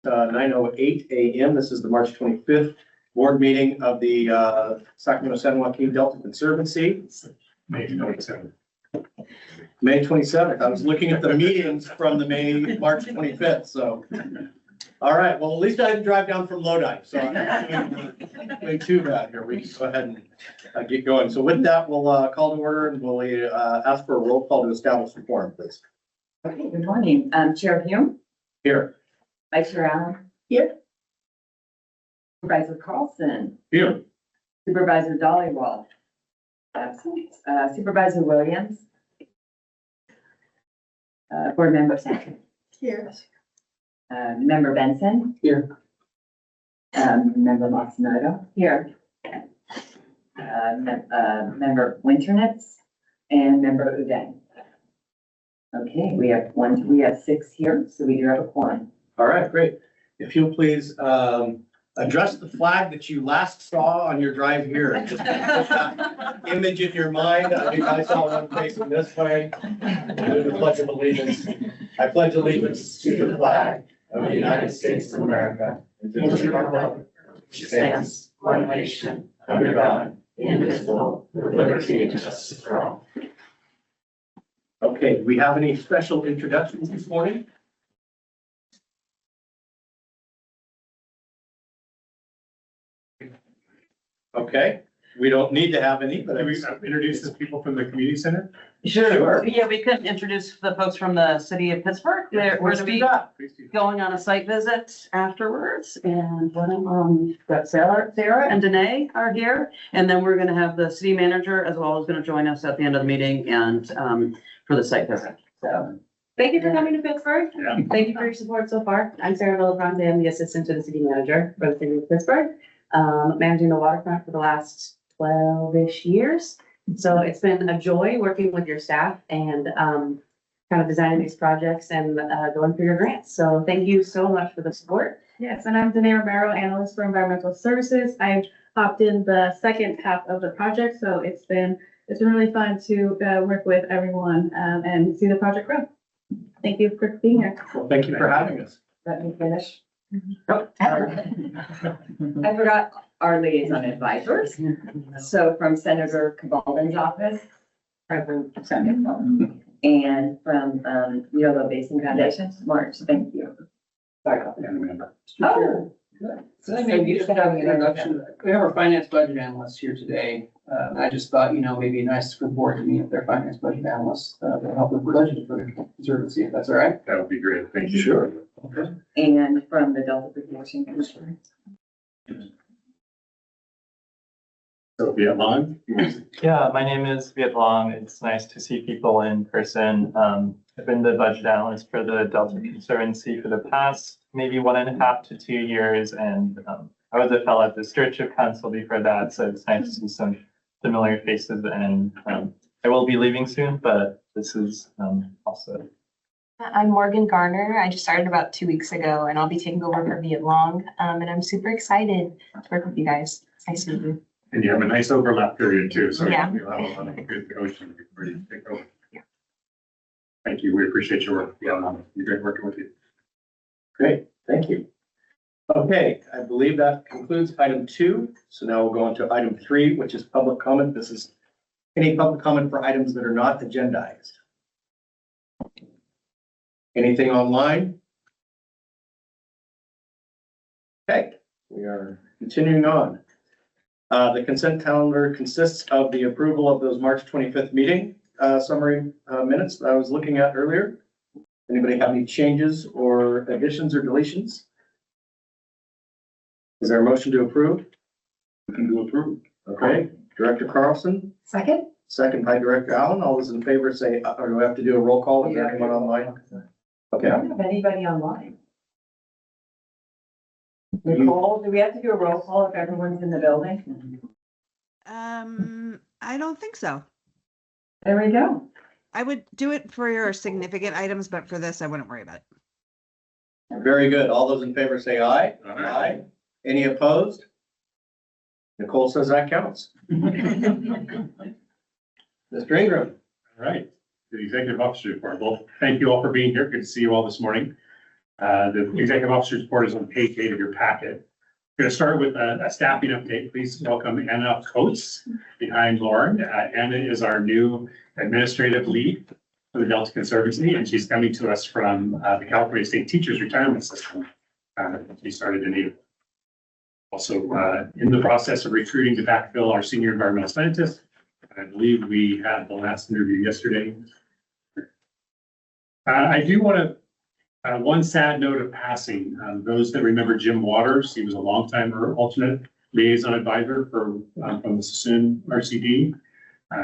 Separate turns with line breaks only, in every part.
9:08 a.m. This is the March 25th board meeting of the Sacramento-San Joaquin Delta Conservancy.
May 27th.
May 27th. I was looking at the meetings from the March 25th. So, all right. Well, at least I didn't drive down from Lodi, so I'm not doing too bad here. We can go ahead and get going. So with that, we'll call to order and we'll ask for a roll call to establish the quorum, please.
Okay, good morning. Chair Hume,
Here.
Vice Chair Allen. Here. Supervisor Carlson,
Here.
Supervisor Dollywall. Absent. Supervisor Williams. Board Member Staten.
Here.
Member Benson.
Here.
Member Masimoto. Here. Member Winternitz and Member Uday. Okay, we have 6 here, so we do have a quorum.
All right, great. If you'll please address the flag that you last saw on your drive here. Just put that image in your mind. I think I saw one facing this way. Do the Pledge of Allegiance. I pledge allegiance to the flag of the United States of America and to the republic which stands one nation under God, indivisible, with liberty and justice for all. Okay, do we have any special introductions this morning? Okay, we don't need to have any, but
Can we introduce the people from the community center?
Sure.
Yeah, we could introduce the folks from the city of Pittsburgh. We're
Let's
to
do
be
that.
Please do.
going on a site visit afterwards, and got Sarah and Danae are here. And then we're gonna have the city manager as well as gonna join us at the end of the meeting and for the site visit. So
Thank you for coming to Pittsburgh.
Yeah.
Thank you for your support so far. I'm Sarah Villafranca. I'm the assistant to the city manager for the city of Pittsburgh. Managing the waterfront for the last 12-ish years. So it's been a joy working with your staff and kind of designing these projects and going for your grants. So thank you so much for the support.
Yes, and I'm Danae Romero, analyst for environmental services. I hopped in the second half of the project, so it's been really fun to work with everyone and see the project grow. Thank you for being here.
Well, thank you for having us.
Let me finish.
Oh.
I forgot our liaison advisors. So from Senator Cabalden's office, President Senator, and from Yolo Basin Foundation, March, thank you. Sorry about that.
And remember.
Oh,
So I maybe just have an introduction. We have our finance budget analyst here today. I just thought, maybe nice for the board to meet with their finance budget analyst to help with budget for the conservancy, if that's all right.
That would be great. Thank you.
Sure.
and from the Delta Protection Commission.
So Viet Long.
Yeah, my name is Viet Long. It's nice to see people in person. I've been the budget analyst for the Delta Conservancy for the past maybe 1.5 to 2 years, and I was a fellow at the Stewardship Council before that, so it's nice to see some familiar faces. And I will be leaving soon, but this is also.
I'm Morgan Garner. I just started about 2 weeks ago, and I'll be taking over for Viet Long. And I'm super excited to work with you guys. It's nice to meet you.
And you have a nice overlap period too, so
Yeah.
you'll have a lot of good coaching before you take over. Thank you. We appreciate your work. Yeah, you're great working with you.
Great, thank you. Okay, I believe that concludes item 2. So now we'll go on to item 3, which is public comment. This is any public comment for items that are not agendized. Anything online? Okay, we are continuing on. The consent calendar consists of the approval of those March 25th meeting summary minutes that I was looking at earlier. Anybody have any changes or additions or deletions? Is there a motion to approve?
We can do approve.
Okay, Director Carlson,
Second?
second by Director Allen. All those in favor say, or do we have to do a roll call? Is there anyone online?
I
Okay,
don't have anybody online. Nicole, do we have to do a roll call if everyone's in the building?
I don't think so.
There we go.
I would do it for your significant items, but for this, I wouldn't worry about it.
very good. All those in favor say aye.
Aye.
Any opposed? Nicole says that counts. Mr. Ingram.
All right. The executive officer report. Well, thank you all for being here. Good to see you all this morning. The executive officer's report is on page 8 of your packet. Going to start with a staffing update. Please welcome Anna Coates behind Lauren. Anna is our new administrative lead for the Delta Conservancy, and she's coming to us from the California State Teachers Retirement System. She started in April. Also in the process of recruiting to backfill our senior environmental scientist. I believe we had the last interview yesterday. I do want to one sad note of passing. Those that remember Jim Waters, he was a longtime alternate liaison advisor for from the Sassoon RCD.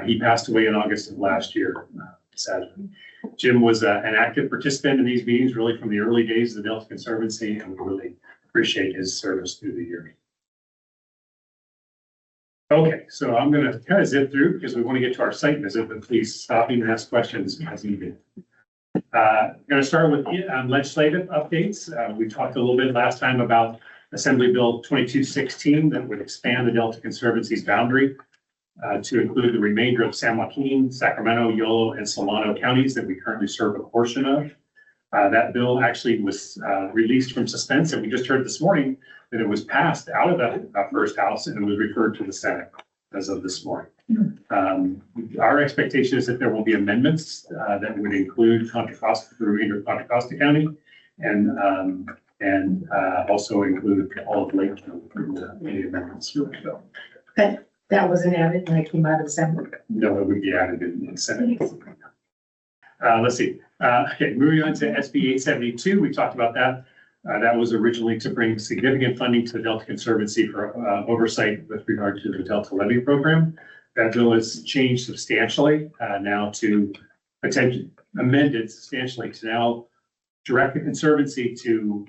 He passed away in August of last year, sadly. Jim was an active participant in these meetings, really from the early days of the Delta Conservancy, and we really appreciate his service through the years. Okay, so I'm going to kind of zip through because we want to get to our site visit, but please stop me and ask questions as needed. Going to start with legislative updates. We talked a little bit last time about Assembly Bill 2216 that would expand the Delta Conservancy's boundary to include the remainder of San Joaquin, Sacramento, Yolo, and Solano counties that we currently serve a portion of. That bill actually was released from suspense, and we just heard this morning that it was passed out of the first house and it was referred to the Senate as of this morning. Our expectation is that there will be amendments that would include Contra Costa, the remainder of Contra Costa County, and also include all of Lake County in the amendments. So,
that wasn't added when it came out of the Senate.
no, it would be added in Senate. Let's see. Okay, moving on to SB 872, we talked about that. That was originally to bring significant funding to the Delta Conservancy for oversight with regard to the Delta Levy Program. That bill has changed substantially now to potentially amended substantially to now direct the Conservancy to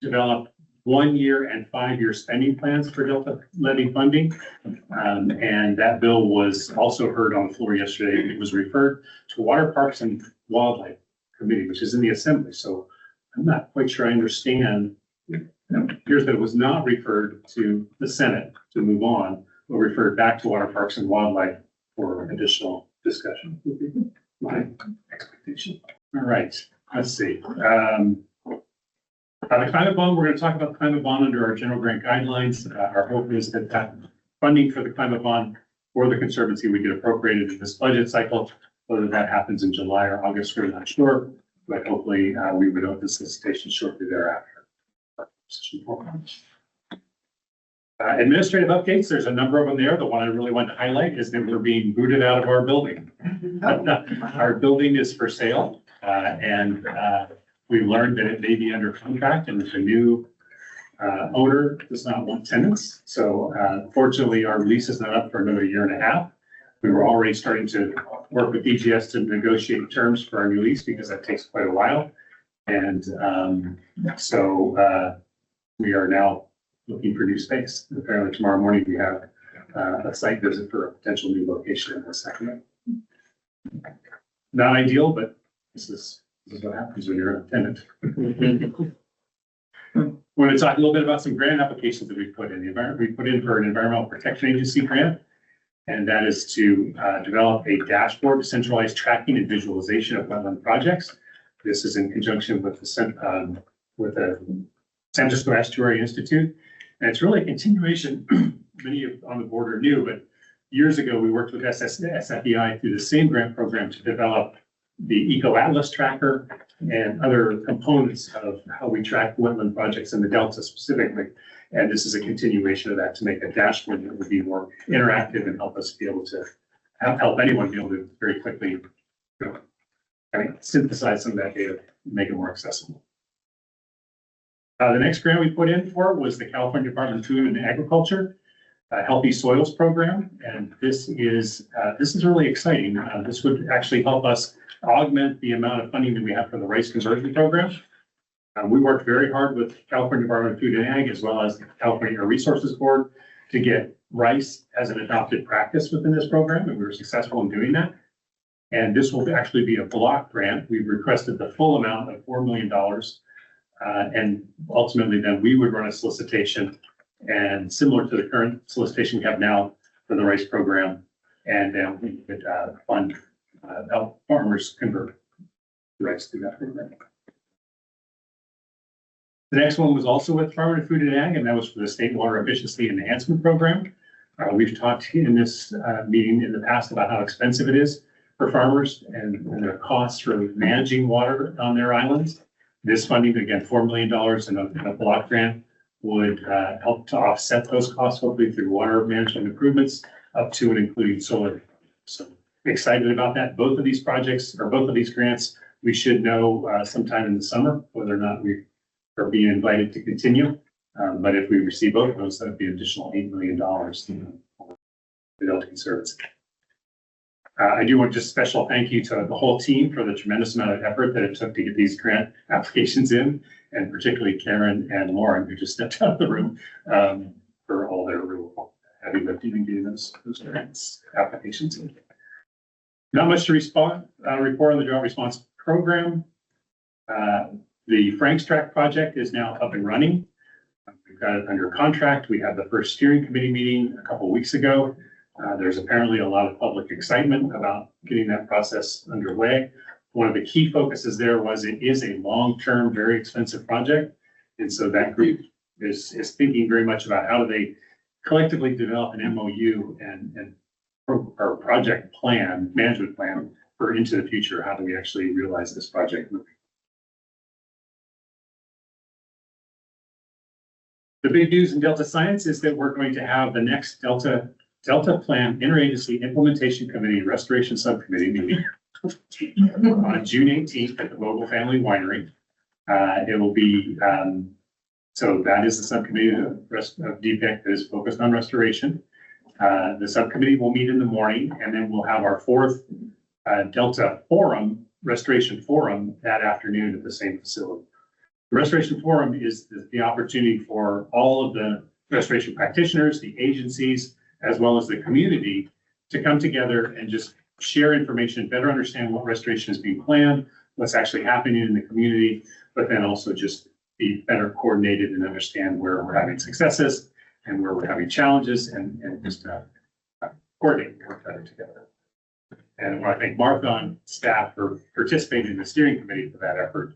develop 1-year and 5-year spending plans for Delta Levy funding. And that bill was also heard on the floor yesterday. It was referred to Water Parks and Wildlife Committee, which is in the Assembly. So I'm not quite sure I understand. It appears that it was not referred to the Senate to move on, but referred back to Water Parks and Wildlife for additional discussion. Would be my expectation. All right, let's see. The climate bond, we're going to talk about the climate bond under our general grant guidelines. Our hope is that that funding for the climate bond for the Conservancy would get appropriated in this budget cycle. Whether that happens in July or August, we're not sure, but hopefully we would open solicitation shortly thereafter. Administrative updates, there's a number of them there. The one I really want to highlight is that we're being booted out of our building. Our building is for sale, and we learned that it may be under contract, and the new owner does not want tenants. So fortunately, our lease is not up for another 1.5 years. We were already starting to work with DGS to negotiate terms for our new lease because that takes quite a while. And so we are now looking for new space. Apparently tomorrow morning we have a site visit for a potential new location in the Sacramento. Not ideal, but this is what happens when you're a tenant. We're going to talk a little bit about some grant applications that we put in. We put in for an Environmental Protection Agency grant, and that is to develop a dashboard, centralized tracking and visualization of wetland projects. This is in conjunction with the San Francisco Estuary Institute. And it's really a continuation, many of on the board are new, but years ago we worked with SFEI through the same grant program to develop the Eco Atlas tracker and other components of how we track wetland projects in the Delta specifically. And this is a continuation of that to make a dashboard that would be more interactive and help us be able to help anyone be able to very quickly synthesize some of that data and make it more accessible. The next grant we put in for was the California Department of Food and Agriculture Healthy Soils Program. And this is really exciting. This would actually help us augment the amount of funding that we have for the rice conversion program. We worked very hard with California Department of Food and Ag as well as the California Air Resources Board to get rice as an adopted practice within this program, and we were successful in doing that. And this will actually be a block grant. We've requested the full amount of $4 million. And ultimately then we would run a solicitation, and similar to the current solicitation we have now for the rice program. And then we could fund help farmers convert rice through that program. The next one was also with Department of Food and Ag, and that was for the State Water Efficiency Enhancement Program. We've talked in this meeting in the past about how expensive it is for farmers and their costs for managing water on their islands. This funding, again, $4 million in a block grant would help to offset those costs, hopefully through water management improvements up to and including solar. So excited about that. Both of these projects or both of these grants, we should know sometime in the summer whether or not we are being invited to continue. But if we receive both of those, that would be an additional $8 million for the Delta Conservancy. I do want just special thank you to the whole team for the tremendous amount of effort that it took to get these grant applications in, and particularly Karen and Lauren, who just stepped out of the room, for all their real heavy lifting and getting those grants applications in. Not much to report on the drought response program. The Frank's Track project is now up and running. We've got it under contract. We had the first steering committee meeting a couple of weeks ago. There's apparently a lot of public excitement about getting that process underway. One of the key focuses there was it is a long-term, very expensive project. And so that group is thinking very much about how do they collectively develop an MOU and or project plan, management plan for into the future. How do we actually realize this project? The big news in Delta Science is that we're going to have the next Delta Plan Interagency Implementation Committee Restoration Subcommittee meeting on June 18th at the Vogel Family Winery. It will be, so that is the subcommittee of DPEC that is focused on restoration. The subcommittee will meet in the morning, and then we'll have our fourth Delta Forum, Restoration Forum, that afternoon at the same facility. The Restoration Forum is the opportunity for all of the restoration practitioners, the agencies, as well as the community to come together and just share information, better understand what restoration is being planned, what's actually happening in the community, but then also just be better coordinated and understand where we're having successes and where we're having challenges and just coordinate and work better together. And I want to thank Martha and staff for participating in the steering committee for that effort.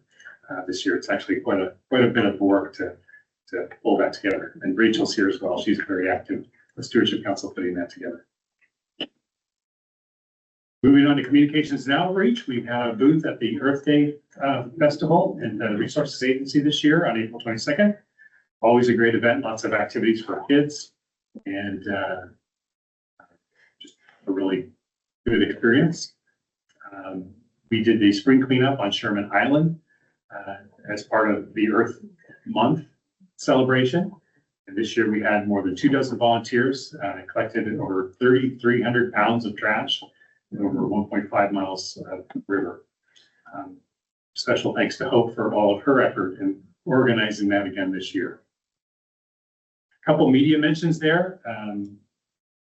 This year, it's actually quite a bit of work to pull that together. And Rachel's here as well. She's very active with Stewardship Council putting that together. Moving on to communications and outreach, we have a booth at the Earth Day Festival and the Resources Agency this year on April 22nd. Always a great event, lots of activities for kids, and just a really good experience. We did the spring cleanup on Sherman Island as part of the Earth Month celebration. And this year we had more than 24 volunteers, collected over 3,300 pounds of trash and over 1.5 miles of river. Special thanks to Hope for all of her effort in organizing that again this year. A couple media mentions there.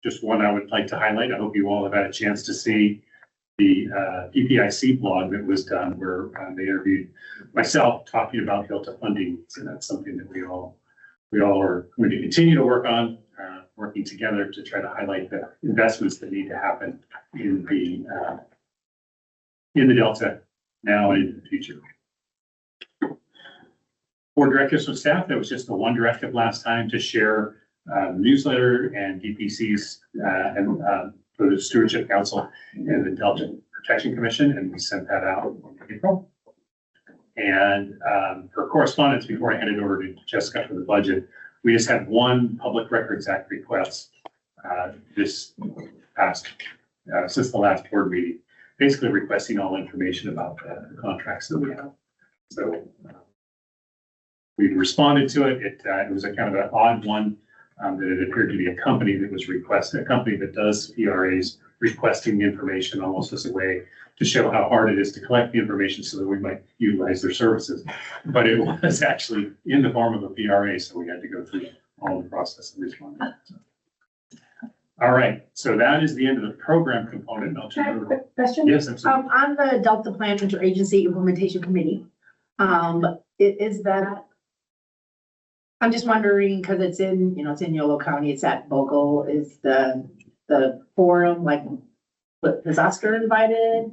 Just one I would like to highlight. I hope you all have had a chance to see the PPIC blog that was done where they interviewed myself talking about Delta funding. So that's something that we all are going to continue to work on, working together to try to highlight the investments that need to happen in the Delta now and in the future. For directives from staff, that was just the one directive last time to share newsletter and DPCs for the Stewardship Council and the Delta Protection Commission, and we sent that out in April. And for correspondence, before I hand it over to Jessica for the budget, we just had one Public Records Act request this past, since the last board meeting, basically requesting all information about the contracts that we have. So we responded to it. It was a kind of an odd one that it appeared to be a company that was a company that does PRAs requesting the information almost as a way to show how hard it is to collect the information so that we might utilize their services. But it was actually in the form of a PRA, so we had to go through all the process of responding. All right, so that is the end of the program component. I'll turn it over.
Quick question?
Yes, absolutely.
On the Delta Plan Interagency Implementation Committee, is that, I'm just wondering, because it's in Yolo County, it's at Vogel, is the forum, like, is Oscar invited?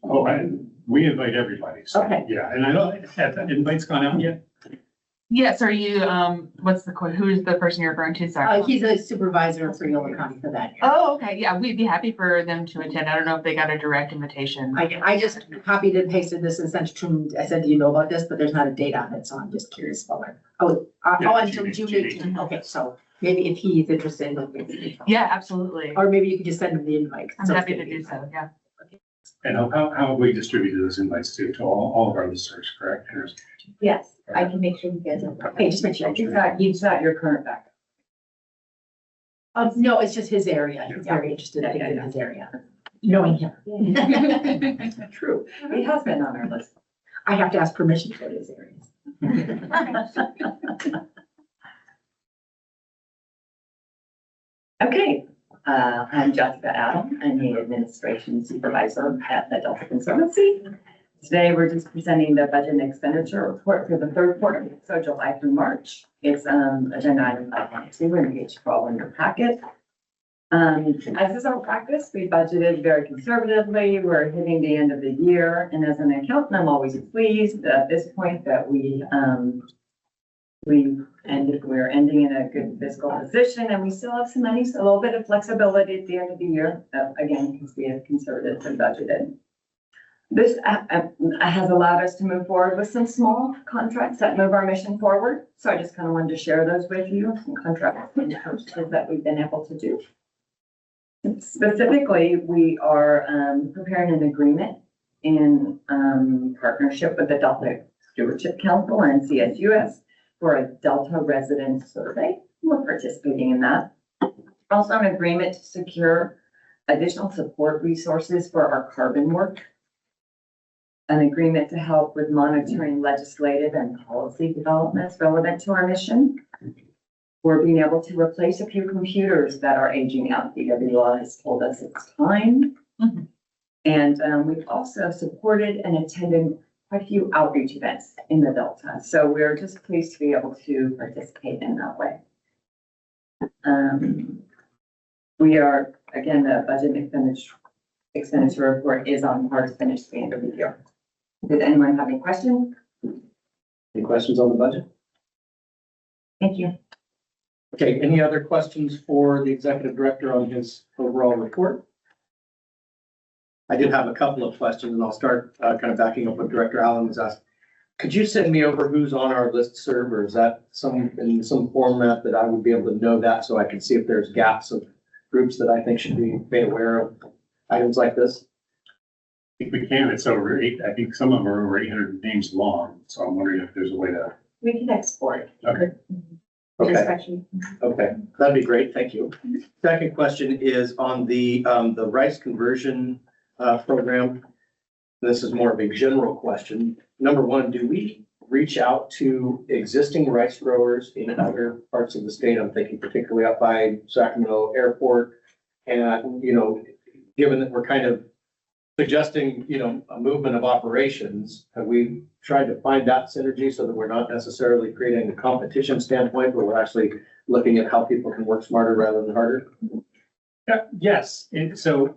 Oh, we invite everybody. So,
Okay.
yeah, and I don't, have the invites gone out yet?
Yes, are you, who's the person you're referring to? Sorry.
He's a supervisor for Yolo County for that year.
Oh, okay. Yeah, we'd be happy for them to attend. I don't know if they got a direct invitation.
I just copied and pasted this and sent it to him. I said, do you know about this? But there's not a date on it, so I'm just curious about it. Until June 18th. Okay, so maybe if he's interested,
Yeah, absolutely.
or maybe you could just send him the invite.
I'm happy to do so, yeah.
And how have we distributed those invites to all of our listeners, correct?
Yes, I can make sure you guys are.
Okay, just make sure.
You've got your current back.
No, it's just his area. He's very interested in his area, knowing him.
True. He has been on our list.
I have to ask permission for his areas.
Okay, I'm Jessica Adam. I'm the administration supervisor at the Delta Conservancy. Today, we're just presenting the budget and expenditure report for the third quarter, so July through March. It's agenda item 5.2 and page 12 in your packet. As is our practice, we budgeted very conservatively. We're hitting the end of the year, and as an accountant, I'm always pleased at this point that we're ending in a good fiscal position, and we still have some money, so a little bit of flexibility at the end of the year, again, because we have conservatively budgeted. This has allowed us to move forward with some small contracts that move our mission forward. So I just kind of wanted to share those with you, some contracts and purchases that we've been able to do. Specifically, we are preparing an agreement in partnership with the Delta Stewardship Council and CSUS for a Delta resident survey. We're participating in that. Also, an agreement to secure additional support resources for our carbon work. An agreement to help with monitoring legislative and policy developments relevant to our mission. We're being able to replace a few computers that are aging out. DWL has told us it's time.
Mhm.
And we've also supported and attended quite a few outreach events in the Delta. So we're just pleased to be able to participate in that way. We are, again, the budget and expenditure report is on par to finish the end of the year. Did anyone have any questions?
Any questions on the budget?
Thank you.
Okay, any other questions for the executive director on his overall report? I did have a couple of questions, and I'll start kind of backing up what Director Allen was asked. Could you send me over who's on our listserv, or is that in some format that I would be able to know that so I can see if there's gaps of groups that I think should be made aware of items like this?
I think we can. It's over 8. I think some of them are over 800 names long. So I'm wondering if there's a way to.
We can export.
Okay.
Okay. Okay, that'd be great. Thank you. Second question is on the rice conversion program. This is more of a general question. Number one, do we reach out to existing rice growers in other parts of the state? I'm thinking particularly up by Sacramento Airport. And, given that we're kind of suggesting, a movement of operations, have we tried to find that synergy so that we're not necessarily creating a competition standpoint, but we're actually looking at how people can work smarter rather than harder?
Yeah, yes. And so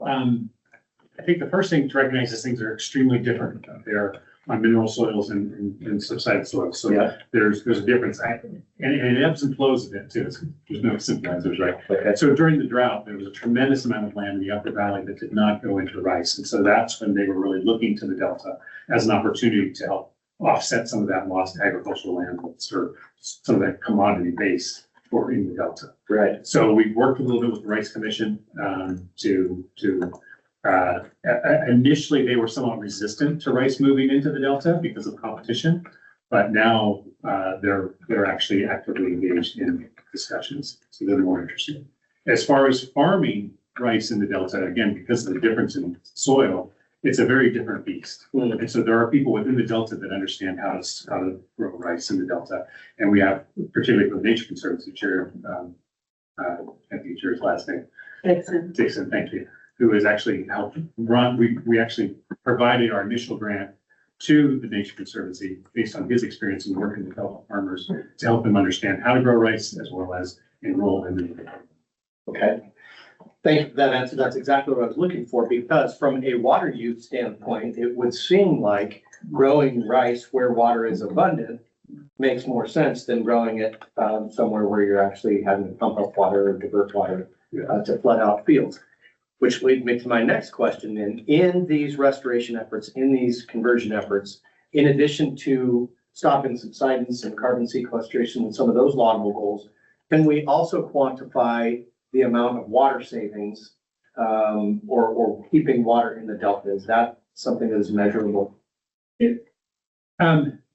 I think the first thing to recognize is things are extremely different out there on mineral soils and subsided soils. So
Yeah.
there's a difference. And it ebbs and flows a bit too. There's no simple answers, right?
Okay.
So during the drought, there was a tremendous amount of land in the upper valley that did not go into rice. And so that's when they were really looking to the Delta as an opportunity to help offset some of that lost agricultural land or some of that commodity base for in the Delta.
Right.
So we worked a little bit with the Rice Commission initially they were somewhat resistant to rice moving into the Delta because of competition, but now they're actually actively engaged in discussions. So they're more interested. As far as farming rice in the Delta, again, because of the difference in soil, it's a very different beast. And so there are people within the Delta that understand how to grow rice in the Delta. And we have, particularly for the Nature Conservancy chair, I think the chair's last name. Dixon, thank you. Who has actually helped run, we actually provided our initial grant to the Nature Conservancy based on his experience in working with fellow farmers to help them understand how to grow rice as well as enroll in the.
Okay. Thank you for that answer. That's exactly what I was looking for, because from a water use standpoint, it would seem like growing rice where water is abundant makes more sense than growing it somewhere where you're actually having to pump up water or divert water to flood out fields. Which leads me to my next question then. In these restoration efforts, in these conversion efforts, in addition to stop and subsidence and carbon sequestration and some of those laudable goals, can we also quantify the amount of water savings or keeping water in the delta? Is that something that is measurable?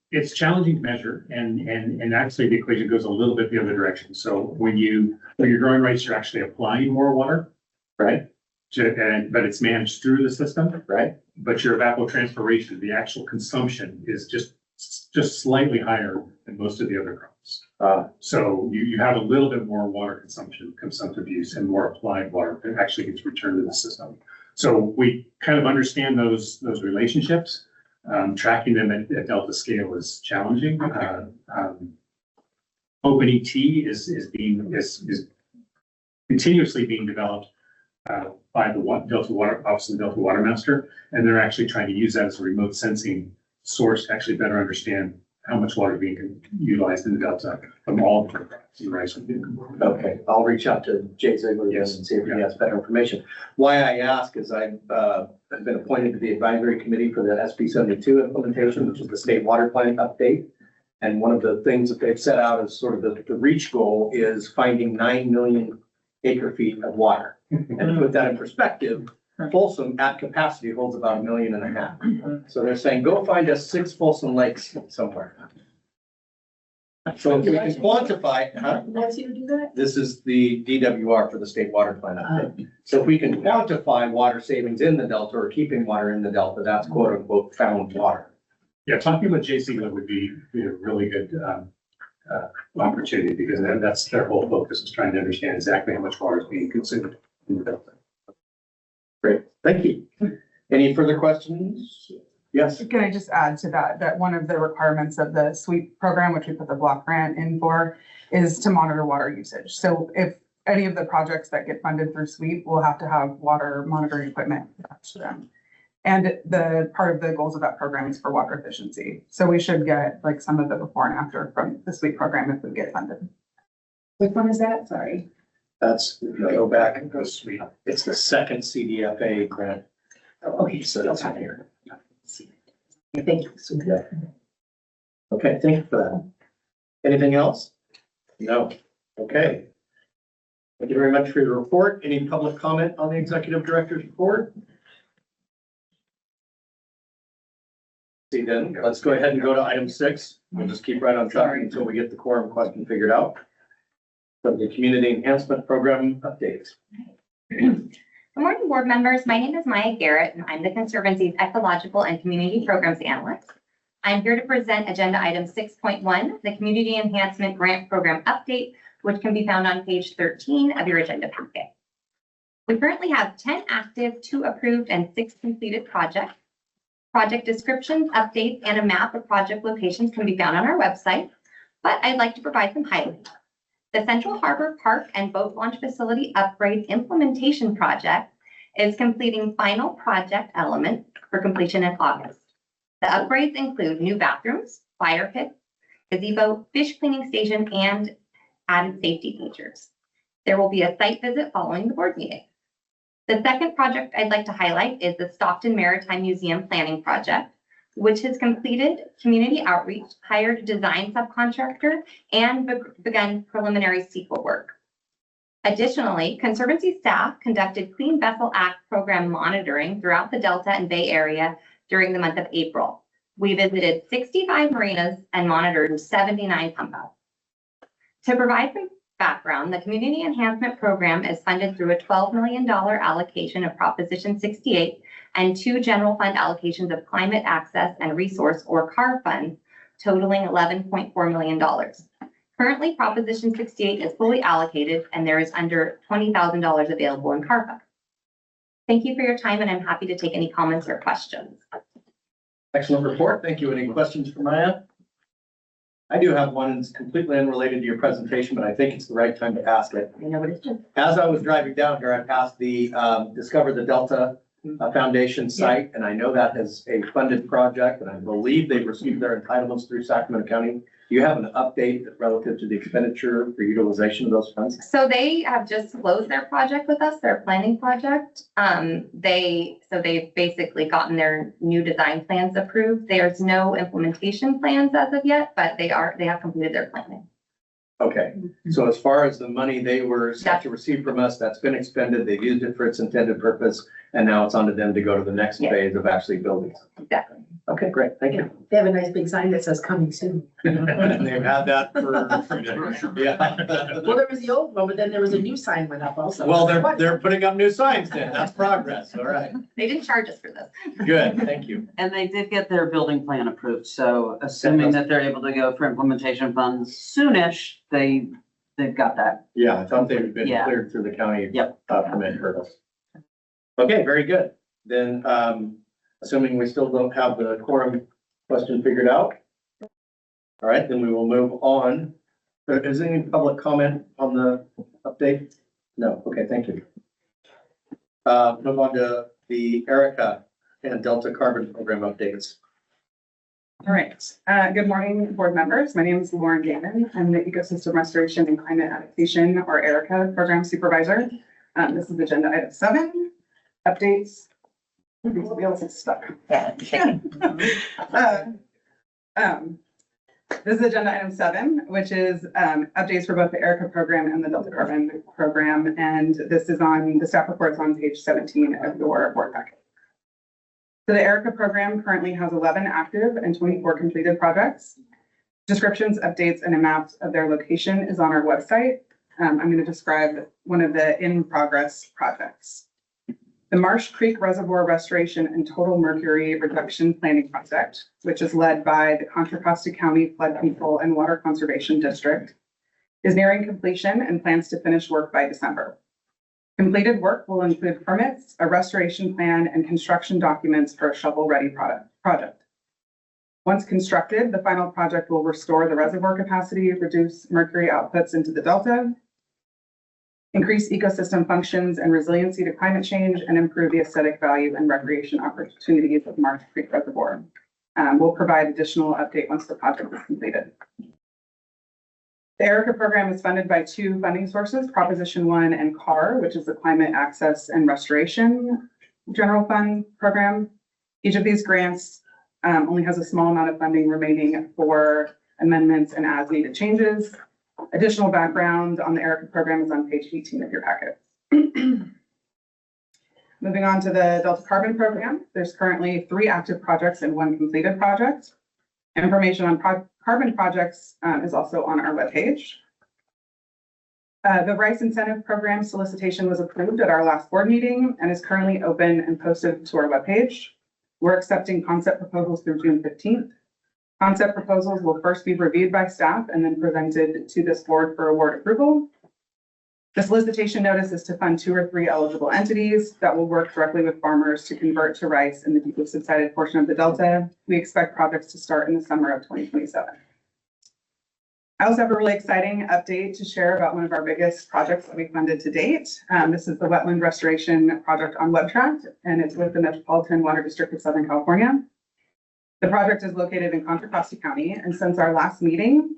It's challenging to measure, and actually the equation goes a little bit the other direction. So when you're growing rice, you're actually applying more water, right? But it's managed through the system, right? But your evapotranspiration, the actual consumption is just slightly higher than most of the other crops. So you have a little bit more water consumptive use, and more applied water that actually gets returned to the system. So we kind of understand those relationships. Tracking them at delta scale is challenging. OpenET is continuously being developed by the Delta Water Office of the Delta Water Master, and they're actually trying to use that as a remote sensing source to actually better understand how much water is being utilized in the Delta from all the different crops.
Okay, I'll reach out to Jay Ziegler again and see if he has better information. Why I ask is I've been appointed to the advisory committee for the SB 72 implementation, which is the state water plan update. And one of the things that they've set out as sort of the reach goal is finding 9 million acre feet of water. And to put that in perspective, Folsom at capacity holds about 1.5 million. So they're saying, go find us 6 Folsom lakes somewhere. So if we can quantify,
What's you do that?
this is the DWR for the state water plan update. So if we can quantify water savings in the Delta or keeping water in the Delta, that's quote unquote found water.
Yeah, talking with JC would be a really good opportunity, because that's their whole focus, is trying to understand exactly how much water is being consumed in the Delta.
Great, thank you. Any further questions? Yes.
Can I just add to that one of the requirements of the SWEEP program, which we put the block grant in for, is to monitor water usage. So if any of the projects that get funded through SWEEP will have to have water monitoring equipment attached to them. And the part of the goals of that program is for water efficiency. So we should get like some of the before and after from the SWEEP program if we get funded.
Which one is that? Sorry.
That's, go back and go sweet. It's the second CDFA grant.
Oh, okay,
So that's in here.
Thank you.
Okay, thank you for that. Anything else? No. Okay. Thank you very much for your report. Any public comment on the executive director's report? See then, let's go ahead and go to item 6. We'll just keep right on track until we get the quorum question figured out. So the community enhancement program updates.
Good morning, board members. My name is Maya Garrett, and I'm the Conservancy's Ecological and Community Programs Analyst. I'm here to present agenda item 6.1, the Community Enhancement Grant Program Update, which can be found on page 13 of your agenda packet. We currently have 10 active, 2 approved, and 6 completed projects. Project descriptions, updates, and a map of project locations can be found on our website, but I'd like to provide some highlights. The Central Harbor Park and Boat Launch Facility Upgrades Implementation Project is completing final project elements for completion in August. The upgrades include new bathrooms, fire pits, gazebo, fish cleaning station, and added safety features. There will be a site visit following the board meeting. The second project I'd like to highlight is the Stockton Maritime Museum Planning Project, which has completed community outreach, hired a design subcontractor, and begun preliminary CEQA work. Additionally, Conservancy staff conducted Clean Vessel Act program monitoring throughout the Delta and Bay Area during the month of April. We visited 65 marinas and monitored 79 pump outs. To provide some background, the Community Enhancement Program is funded through a $12 million allocation of Proposition 68 and 2 general fund allocations of Climate Access and Resource or CAR funds totaling $11.4 million. Currently, Proposition 68 is fully allocated and there is under $20,000 available in CAR funds. Thank you for your time, and I'm happy to take any comments or questions.
Excellent report. Thank you. Any questions for Maya? I do have one, it's completely unrelated to your presentation, but I think it's the right time to ask it.
You know what it's just.
As I was driving down here, I passed the, Discover the Delta Foundation site, and I know that is a funded project, and I believe they've received their entitlements through Sacramento County. Do you have an update relative to the expenditure for utilization of those funds?
So they have just closed their project with us, their planning project. They've basically gotten their new design plans approved. There's no implementation plans as of yet, but they have completed their planning.
Okay, so as far as the money they were set to receive from us, that's been expended, they've used it for its intended purpose, and now it's on to them to go to the next
Yeah.
phase of actually building.
Exactly.
Okay, great, thank you.
They have a nice big sign that says coming soon.
And they've had that for, yeah.
Well, there was the old one, but then there was a new sign went up also.
Well, they're putting up new signs then, that's progress, all right,
They didn't charge us for this.
good, thank you.
And they did get their building plan approved, so assuming that they're able to go for implementation funds soonish, they've got that.
Yeah, I thought they'd been
Yeah.
cleared through the county.
Yep.
Permit hurdles. Okay, very good. Then, assuming we still don't have the quorum question figured out. All right, then we will move on. Is there any public comment on the update? No, okay, thank you. Move on to the Erica and Delta Carbon Program updates.
All right. Good morning, board members. My name is Lauren Gaiman. I'm the Ecosystem Restoration and Climate Adaptation, or ERICA, Program Supervisor. This is agenda item 7, updates. These wheels are stuck. This is agenda item 7, which is updates for both the ERICA program and the Delta Carbon program. And this is on the staff reports on page 17 of your board packet. So the ERICA program currently has 11 active and 24 completed projects. Descriptions, updates, and a map of their location is on our website. I'm going to describe one of the in-progress projects. The Marsh Creek Reservoir Restoration and Total Mercury Reduction Planning Project, which is led by the Contra Costa County Flood Control and Water Conservation District, is nearing completion and plans to finish work by December. Completed work will include permits, a restoration plan, and construction documents for a shovel-ready project. Once constructed, the final project will restore the reservoir capacity, reduce mercury outputs into the delta, increase ecosystem functions and resiliency to climate change, and improve the aesthetic value and recreation opportunities of Marsh Creek Reservoir. We'll provide additional update once the project is completed. The ERICA program is funded by 2 funding sources, Proposition 1 and CAR, which is the Climate Access and Restoration General Fund program. Each of these grants only has a small amount of funding remaining for amendments and as-needed changes. Additional background on the ERICA program is on page 18 of your packet. Moving on to the Delta Carbon program, there's currently 3 active projects and 1 completed project. Information on carbon projects is also on our webpage. The Rice Incentive Program solicitation was approved at our last board meeting and is currently open and posted to our webpage. We're accepting concept proposals through June 15th. Concept proposals will first be reviewed by staff and then presented to this board for award approval. The solicitation notice is to fund 2 or 3 eligible entities that will work directly with farmers to convert to rice in the deeply subsided portion of the Delta. We expect projects to start in the summer of 2027. I also have a really exciting update to share about one of our biggest projects that we funded to date. This is the Wetland Restoration Project on WebTract, and it's with the Metropolitan Water District of Southern California. The project is located in Contra Costa County, and since our last meeting,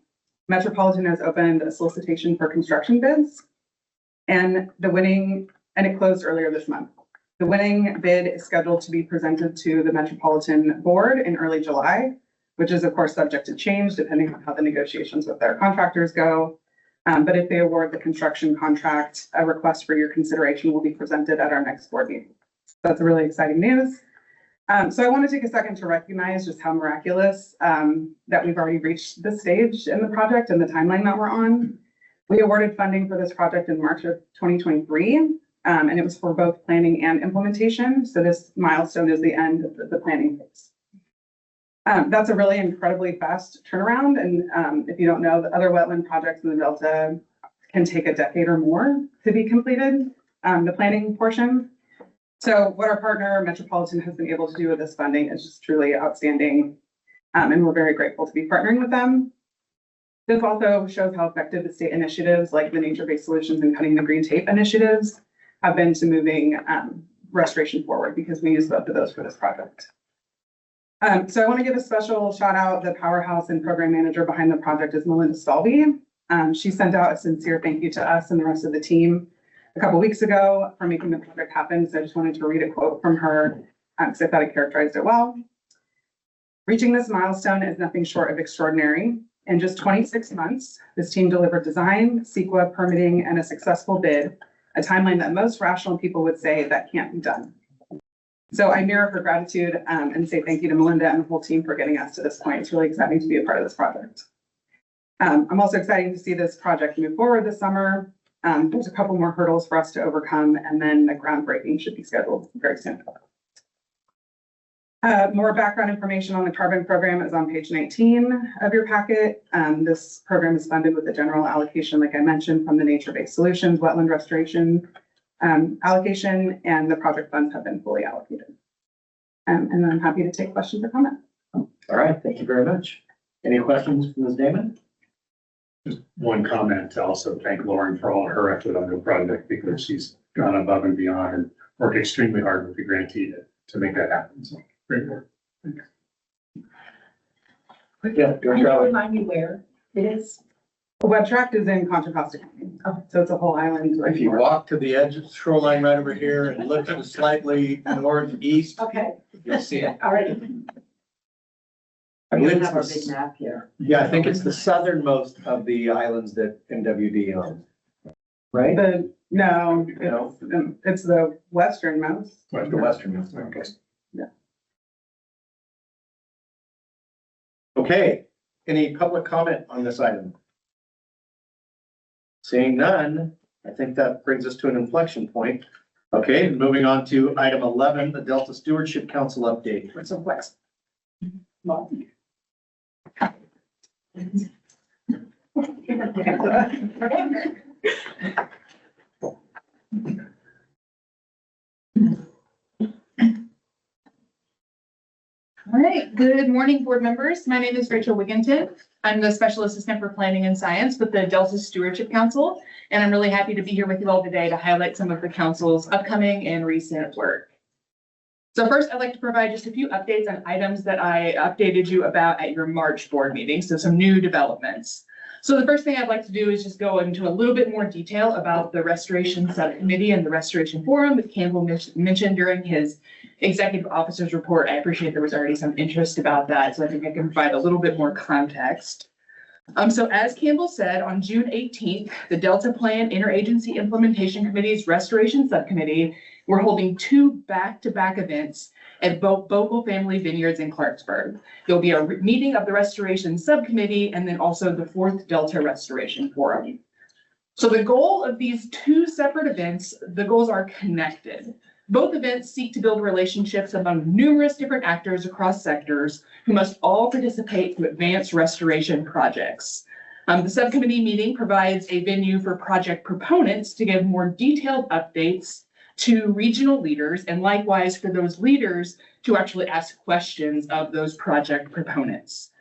Metropolitan has opened a solicitation for construction bids. And it closed earlier this month. The winning bid is scheduled to be presented to the Metropolitan Board in early July, which is of course subject to change depending on how the negotiations with their contractors go. But if they award the construction contract, a request for your consideration will be presented at our next board meeting. That's really exciting news. So I want to take a second to recognize just how miraculous that we've already reached this stage in the project and the timeline that we're on. We awarded funding for this project in March of 2023, and it was for both planning and implementation. So this milestone is the end of the planning phase. That's a really incredibly fast turnaround. And if you don't know, the other wetland projects in the Delta can take a decade or more to be completed, the planning portion. So what our partner Metropolitan has been able to do with this funding is just truly outstanding. And we're very grateful to be partnering with them. This also shows how effective the state initiatives like the nature-based solutions and cutting the green tape initiatives have been to moving restoration forward, because we use both of those for this project. So I want to give a special shout out. The powerhouse and program manager behind the project is Melinda Stalvey. She sent out a sincere thank you to us and the rest of the team a couple weeks ago for making the project happen. So I just wanted to read a quote from her because I thought it characterized it well. Reaching this milestone is nothing short of extraordinary. In just 26 months, this team delivered design, CEQA, permitting, and a successful bid, a timeline that most rational people would say that can't be done. So I mirror her gratitude and say thank you to Melinda and the whole team for getting us to this point. It's really exciting to be a part of this project. I'm also excited to see this project move forward this summer. There's a couple more hurdles for us to overcome, and then the groundbreaking should be scheduled very soon. More background information on the carbon program is on page 19 of your packet. This program is funded with the general allocation, like I mentioned, from the nature-based solutions, wetland restoration allocation, and the project funds have been fully allocated. And I'm happy to take questions or comments.
All right, thank you very much. Any questions from Ms. Damon?
Just one comment to also thank Lauren for all her effort on the project, because she's gone above and beyond and worked extremely hard with the grantee to make that happen. So great work. Thanks.
Yeah,
Can you remind me where it is?
The web tract is in Contra Costa County. So it's a whole island.
If you walk to the edge of the shoreline right over here and look to the slightly northeast,
Okay,
you'll see it.
all right.
I
We
believe
have our
it's
big
the-
map here.
Yeah, I think it's the southernmost of the islands that NWD owns. Right?
No,
No.
it's the westernmost.
The westernmost, okay.
Yeah.
Okay, any public comment on this item? Seeing none, I think that brings us to an inflection point. Okay, moving on to item 11, the Delta Stewardship Council update.
What's a flex?
All right, good morning, board members. My name is Rachel Wigginton. I'm the Special Assistant for Planning and Science with the Delta Stewardship Council, and I'm really happy to be here with you all today to highlight some of the council's upcoming and recent work. So first, I'd like to provide just a few updates on items that I updated you about at your March board meeting, so some new developments. So the first thing I'd like to do is just go into a little bit more detail about the Restoration Subcommittee and the Restoration Forum that Campbell mentioned during his Executive Officer's report. I appreciate there was already some interest about that, so I think I can provide a little bit more context. So as Campbell said, on June 18th, the Delta Plan Interagency Implementation Committee's Restoration Subcommittee, we're holding two back-to-back events at both Bogle Family Vineyards in Clarksburg. There'll be a meeting of the Restoration Subcommittee and then also the 4th Delta Restoration Forum. So the goal of these two separate events, the goals are connected. Both events seek to build relationships among numerous different actors across sectors who must all participate to advance restoration projects. The subcommittee meeting provides a venue for project proponents to give more detailed updates to regional leaders, and likewise for those leaders to actually ask questions of those project proponents.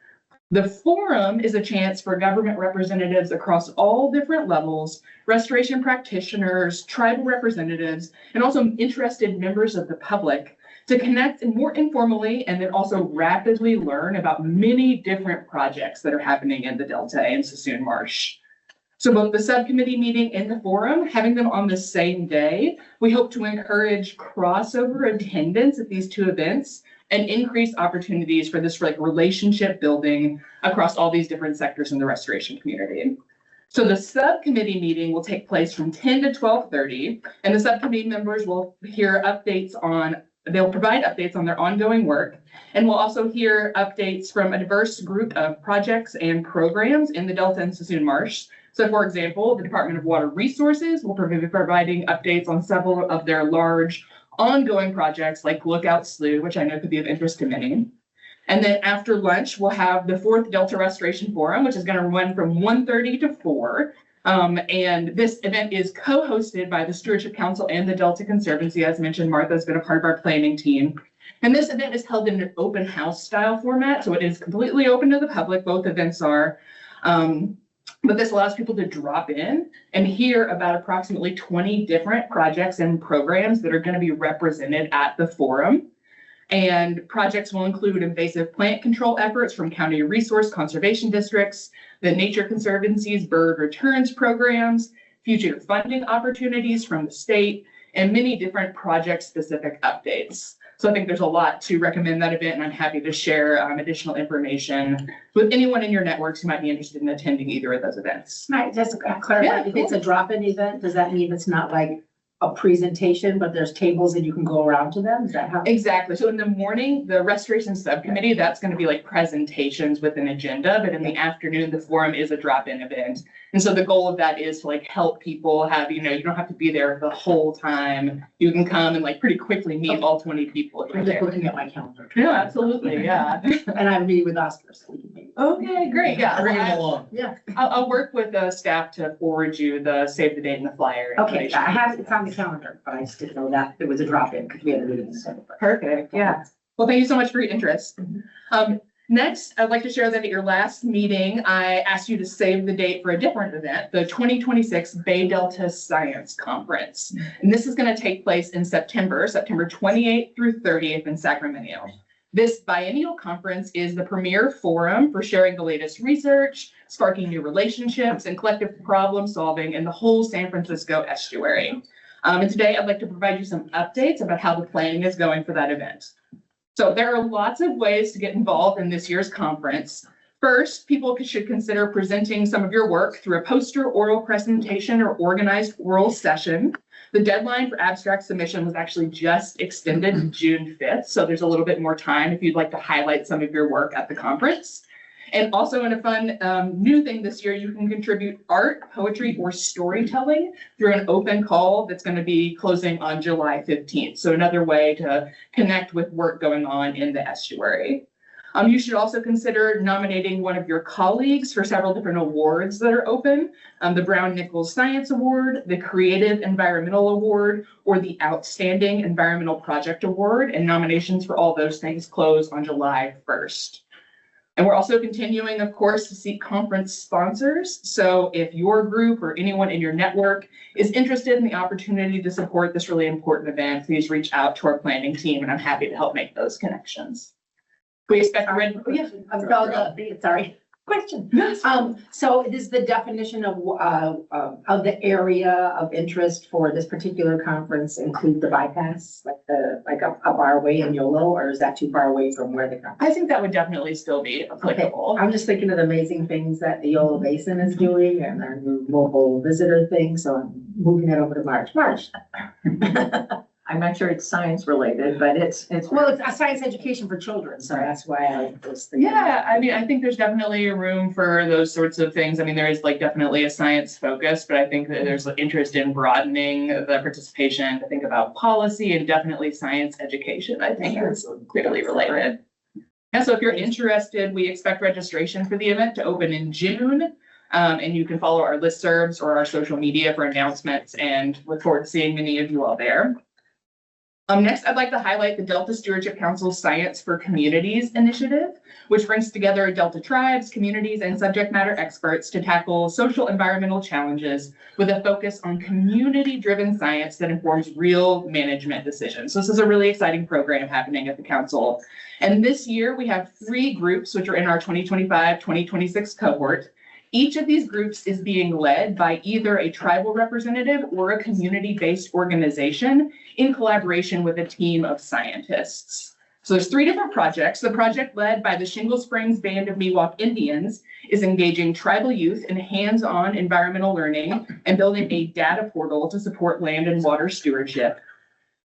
The forum is a chance for government representatives across all different levels, restoration practitioners, tribal representatives, and also interested members of the public to connect and more informally and then also rapidly learn about many different projects that are happening in the Delta and Sassoon Marsh. So both the subcommittee meeting and the forum, having them on the same day, we hope to encourage crossover attendance at these two events and increase opportunities for this relationship building across all these different sectors in the restoration community. So the subcommittee meeting will take place from 10 to 12:30, and the subcommittee members will hear they'll provide updates on their ongoing work, and we'll also hear updates from a diverse group of projects and programs in the Delta and Sassoon Marsh. So for example, the Department of Water Resources will be providing updates on several of their large ongoing projects like Lookout Slough, which I know could be of interest to many. And then after lunch, we'll have the 4th Delta Restoration Forum, which is going to run from 1:30 to 4. And this event is co-hosted by the Stewardship Council and the Delta Conservancy. As mentioned, Martha's been a part of our planning team. And this event is held in an open house style format, so it is completely open to the public. Both events are. But this allows people to drop in and hear about approximately 20 different projects and programs that are going to be represented at the forum. And projects will include invasive plant control efforts from county resource conservation districts, the Nature Conservancy's bird returns programs, future funding opportunities from the state, and many different project-specific updates. So I think there's a lot to recommend that event, and I'm happy to share additional information with anyone in your networks who might be interested in attending either of those events.
Right, just to clarify,
Yeah,
if it's a drop-in event, does that mean it's not like a presentation, but there's tables and you can go around to them? Is that how?
Exactly. So in the morning, the restoration subcommittee, that's going to be like presentations with an agenda, but in the afternoon, the forum is a drop-in event. And so the goal of that is to like help people have, you don't have to be there the whole time. You can come and like pretty quickly meet all 20 people. if you're
I'm just
there.
looking at my calendar.
No, absolutely. Yeah.
And I'm meeting with Oscar, so we can meet.
Okay, great. Yeah.
Bring them along.
Yeah,
I'll work with staff to forward you the save the date and the flyer.
okay,
information.
I have, it's on the calendar, but I just didn't know that it was a drop-in because we had a meeting. So.
Perfect. Yeah. Well, thank you so much for your interest. Next, I'd like to share that at your last meeting, I asked you to save the date for a different event, the 2026 Bay Delta Science Conference. And this is going to take place in September 28th through 30th in Sacramento. This biennial conference is the premier forum for sharing the latest research, sparking new relationships, and collective problem solving in the whole San Francisco estuary. And today I'd like to provide you some updates about how the planning is going for that event. So there are lots of ways to get involved in this year's conference. First, people should consider presenting some of your work through a poster, oral presentation, or organized oral session. The deadline for abstract submission was actually just extended to June 5th, so there's a little bit more time if you'd like to highlight some of your work at the conference. And also in a fun new thing this year, you can contribute art, poetry, or storytelling through an open call that's going to be closing on July 15th. So another way to connect with work going on in the estuary. You should also consider nominating one of your colleagues for several different awards that are open. The Brown-Nichols Science Award, the Creative Environmental Award, or the Outstanding Environmental Project Award. And nominations for all those things close on July 1st. And we're also continuing, of course, to seek conference sponsors. So if your group or anyone in your network is interested in the opportunity to support this really important event, please reach out to our planning team, and I'm happy to help make those connections. We expect
Sorry, question. So it is the definition of the area of interest for this particular conference include the bypass, like up our way in YOLO, or is that too far away from where the conference?
I think that would definitely still be applicable.
Okay. I'm just thinking of the amazing things that the YOLO Basin is doing and their new mobile visitor thing, so I'm moving it over to March.
I'm not sure it's science related, but it's.
Well, it's a science education for children, so that's why I was thinking.
Yeah, I mean, I think there's definitely a room for those sorts of things. I mean, there is like definitely a science focus, but I think that there's interest in broadening the participation to think about policy and definitely science education. I think is clearly related. And so if you're interested, we expect registration for the event to open in June. And you can follow our listservs or our social media for announcements, and look forward to seeing many of you all there. Next, I'd like to highlight the Delta Stewardship Council's Science for Communities initiative, which brings together Delta tribes, communities, and subject matter experts to tackle social environmental challenges with a focus on community-driven science that informs real management decisions. So this is a really exciting program happening at the council. And this year, we have 3 groups, which are in our 2025-2026 cohort. Each of these groups is being led by either a tribal representative or a community-based organization in collaboration with a team of scientists. So there's 3 different projects. The project led by the Shingle Springs Band of Miwok Indians is engaging tribal youth in hands-on environmental learning and building a data portal to support land and water stewardship.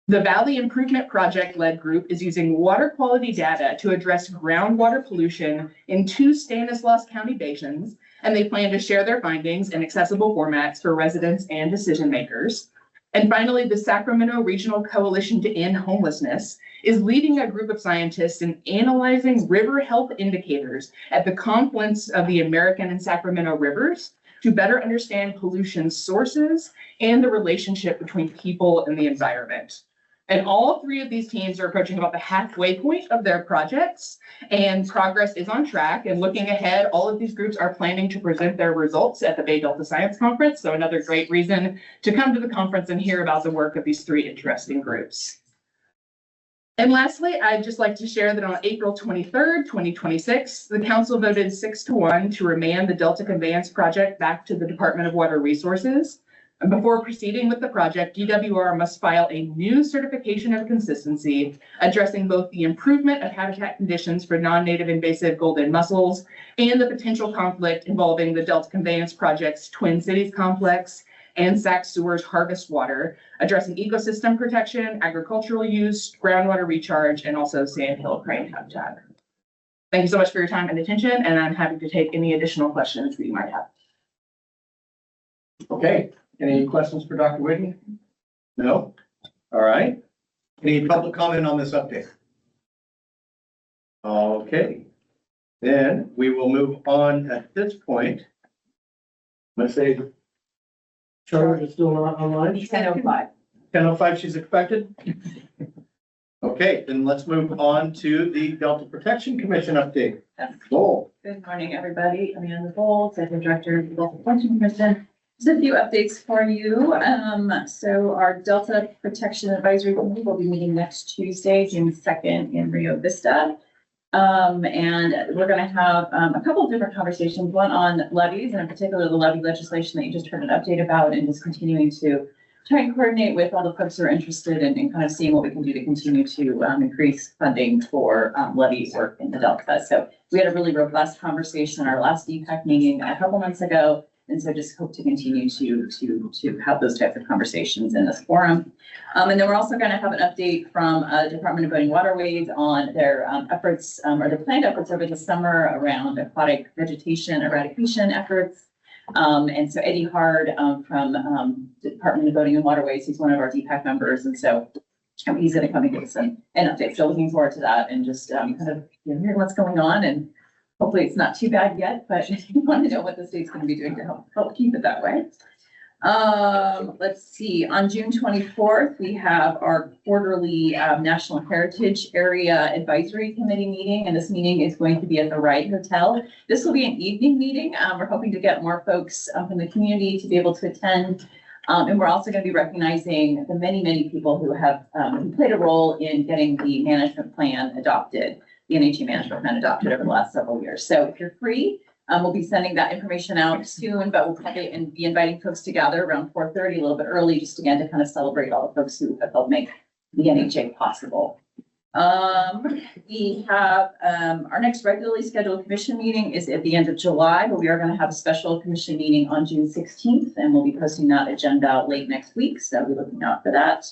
The Valley Improvement Project-led group is using water quality data to address groundwater pollution in 2 Stanislaus County basins, and they plan to share their findings in accessible formats for residents and decision makers. And finally, the Sacramento Regional Coalition to End Homelessness is leading a group of scientists in analyzing river health indicators at the confluence of the American and Sacramento rivers to better understand pollution sources and the relationship between people and the environment. And all three of these teams are approaching about the halfway point of their projects, and progress is on track. And looking ahead, all of these groups are planning to present their results at the Bay Delta Science Conference. So another great reason to come to the conference and hear about the work of these three interesting groups. And lastly, I'd just like to share that on April 23rd, 2026, the council voted 6-1 to remand the Delta Conveyance project back to the Department of Water Resources. And before proceeding with the project, DWR must file a new certification of consistency addressing both the improvement of habitat conditions for non-native invasive golden mussels and the potential conflict involving the Delta Conveyance project's Twin Cities complex and Sac Sewers harvest water, addressing ecosystem protection, agricultural use, groundwater recharge, and also sandhill crane habitat. Thank you so much for your time and attention, and I'm happy to take any additional questions that you might have.
Okay, any questions for Dr. Whitney? No? All right. Any public comment on this update? Okay, then we will move on at this point. Let's say Charlotte is still not online.
10:05.
10:05, she's expected. Okay, then let's move on to the Delta Protection Commission update. Joel.
Good morning, everybody. I'm Amanda Bold, Executive Director of the Delta Protection Commission. Just a few updates for you. So our Delta Protection Advisory Committee will be meeting next Tuesday, June 2nd in Rio Vista. And we're going to have a couple of different conversations, one on levies, and in particular the levy legislation that you just heard an update about, and just continuing to try and coordinate with all the folks who are interested in kind of seeing what we can do to continue to increase funding for levy work in the Delta. So we had a really robust conversation in our last DPEC meeting a couple months ago. And so just hope to continue to have those types of conversations in this forum. And then we're also going to have an update from Department of Boating Waterways on their efforts or their planned efforts over the summer around aquatic vegetation eradication efforts. And so Eddie Hard from Department of Boating and Waterways, he's one of our DPEC members. And so he's going to come and give us an update. So looking forward to that and just kind of hearing what's going on. And hopefully it's not too bad yet, but you want to know what the state's going to be doing to help keep it that way. Let's see, on June 24th, we have our quarterly National Heritage Area Advisory Committee meeting, and this meeting is going to be at the Wright Hotel. This will be an evening meeting. We're hoping to get more folks from the community to be able to attend. And we're also going to be recognizing the many people who have played a role in getting the management plan adopted. The NHE management plan adopted over the last several years. So if you're free, we'll be sending that information out soon, but we'll probably be inviting folks to gather around 4:30, a little bit early, just again to kind of celebrate all the folks who have helped make the NHA possible. We have our next regularly scheduled commission meeting is at the end of July, but we are going to have a special commission meeting on June 16th, and we'll be posting that agenda late next week. So we're looking out for that.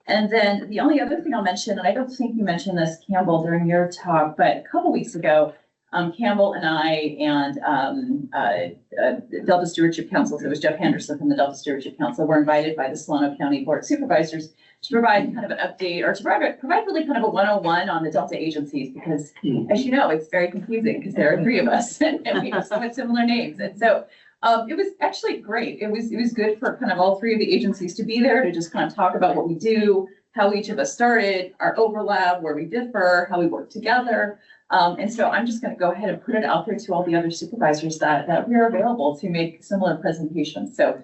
And then the only other thing I'll mention, and I don't think you mentioned this, Campbell, during your talk, but a couple weeks ago, Campbell and I and Delta Stewardship Council, so it was Jeff Henderson from the Delta Stewardship Council, were invited by the Solano County Board of Supervisors to provide kind of an update or to provide really kind of a 101 on the Delta agencies, because as you know, it's very confusing because there are three of us and we have somewhat similar names. And so it was actually great. It was good for kind of all three of the agencies to be there to just kind of talk about what we do, how each of us started, our overlap, where we differ, how we work together. And so I'm just going to go ahead and put it out there to all the other supervisors that we are available to make similar presentations. So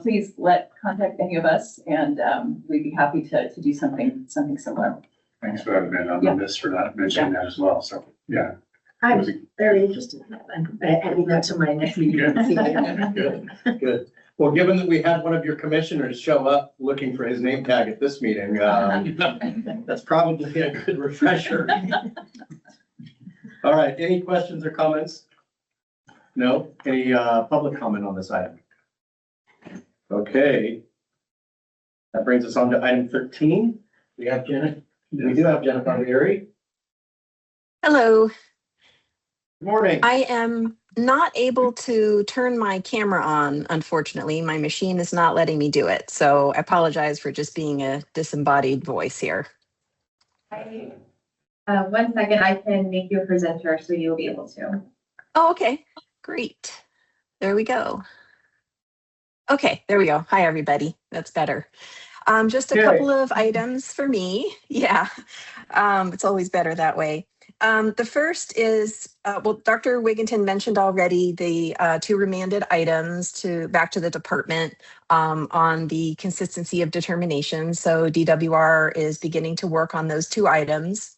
please contact any of us, and we'd be happy to do something similar.
Thanks for having been on the list for not mentioning that as well. So, yeah.
I'm very interested in that. I'm adding that to my next meeting.
Good. Well, given that we had one of your commissioners show up looking for his name tag at this meeting, that's probably a good refresher. All right, any questions or comments? No? Any public comment on this item? Okay. That brings us on to item 13. We have Janet. We do have Jennifer Leary.
Hello.
Good morning.
I am not able to turn my camera on, unfortunately. My machine is not letting me do it. So I apologize for just being a disembodied voice here.
One second, I can make you a presenter so you'll be able to.
Oh, okay. Great. There we go. Okay, there we go. Hi, everybody. That's better. Just a
Okay.
couple of items for me. Yeah, it's always better that way. The first is, well, Dr. Wigginton mentioned already the two remanded items back to the department on the consistency of determination. So DWR is beginning to work on those two items.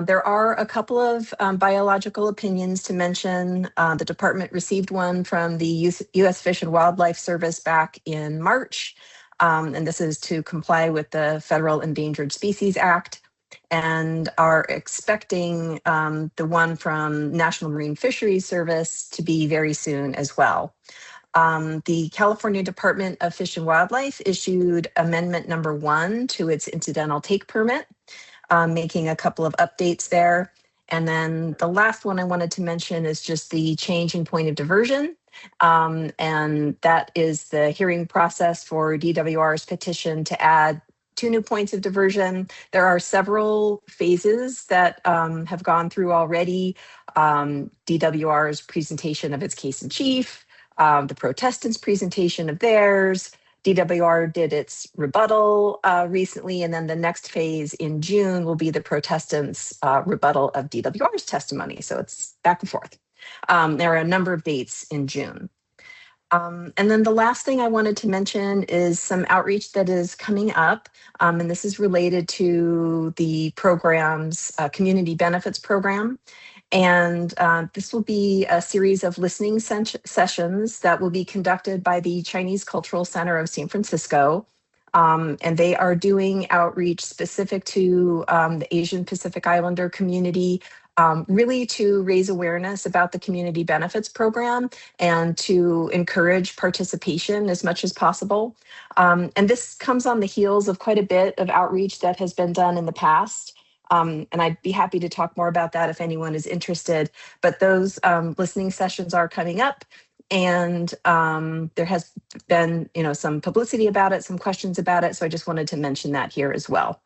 There are a couple of biological opinions to mention. The department received one from the U.S. Fish and Wildlife Service back in March. And this is to comply with the Federal Endangered Species Act, and are expecting the one from National Marine Fisheries Service to be very soon as well. The California Department of Fish and Wildlife issued amendment number 1 to its incidental take permit, making a couple of updates there. And then the last one I wanted to mention is just the change in point of diversion. And that is the hearing process for DWR's petition to add 2 new points of diversion. There are several phases that have gone through already. DWR's presentation of its case in chief, the protestants' presentation of theirs. DWR did its rebuttal recently, and then the next phase in June will be the protestants' rebuttal of DWR's testimony. So it's back and forth. There are a number of dates in June. And then the last thing I wanted to mention is some outreach that is coming up, and this is related to the program's community benefits program. And this will be a series of listening sessions that will be conducted by the Chinese Cultural Center of San Francisco. And they are doing outreach specific to the Asian Pacific Islander community, really to raise awareness about the community benefits program and to encourage participation as much as possible. And this comes on the heels of quite a bit of outreach that has been done in the past. And I'd be happy to talk more about that if anyone is interested. But those listening sessions are coming up, and there has been, some publicity about it, some questions about it. So I just wanted to mention that here as well.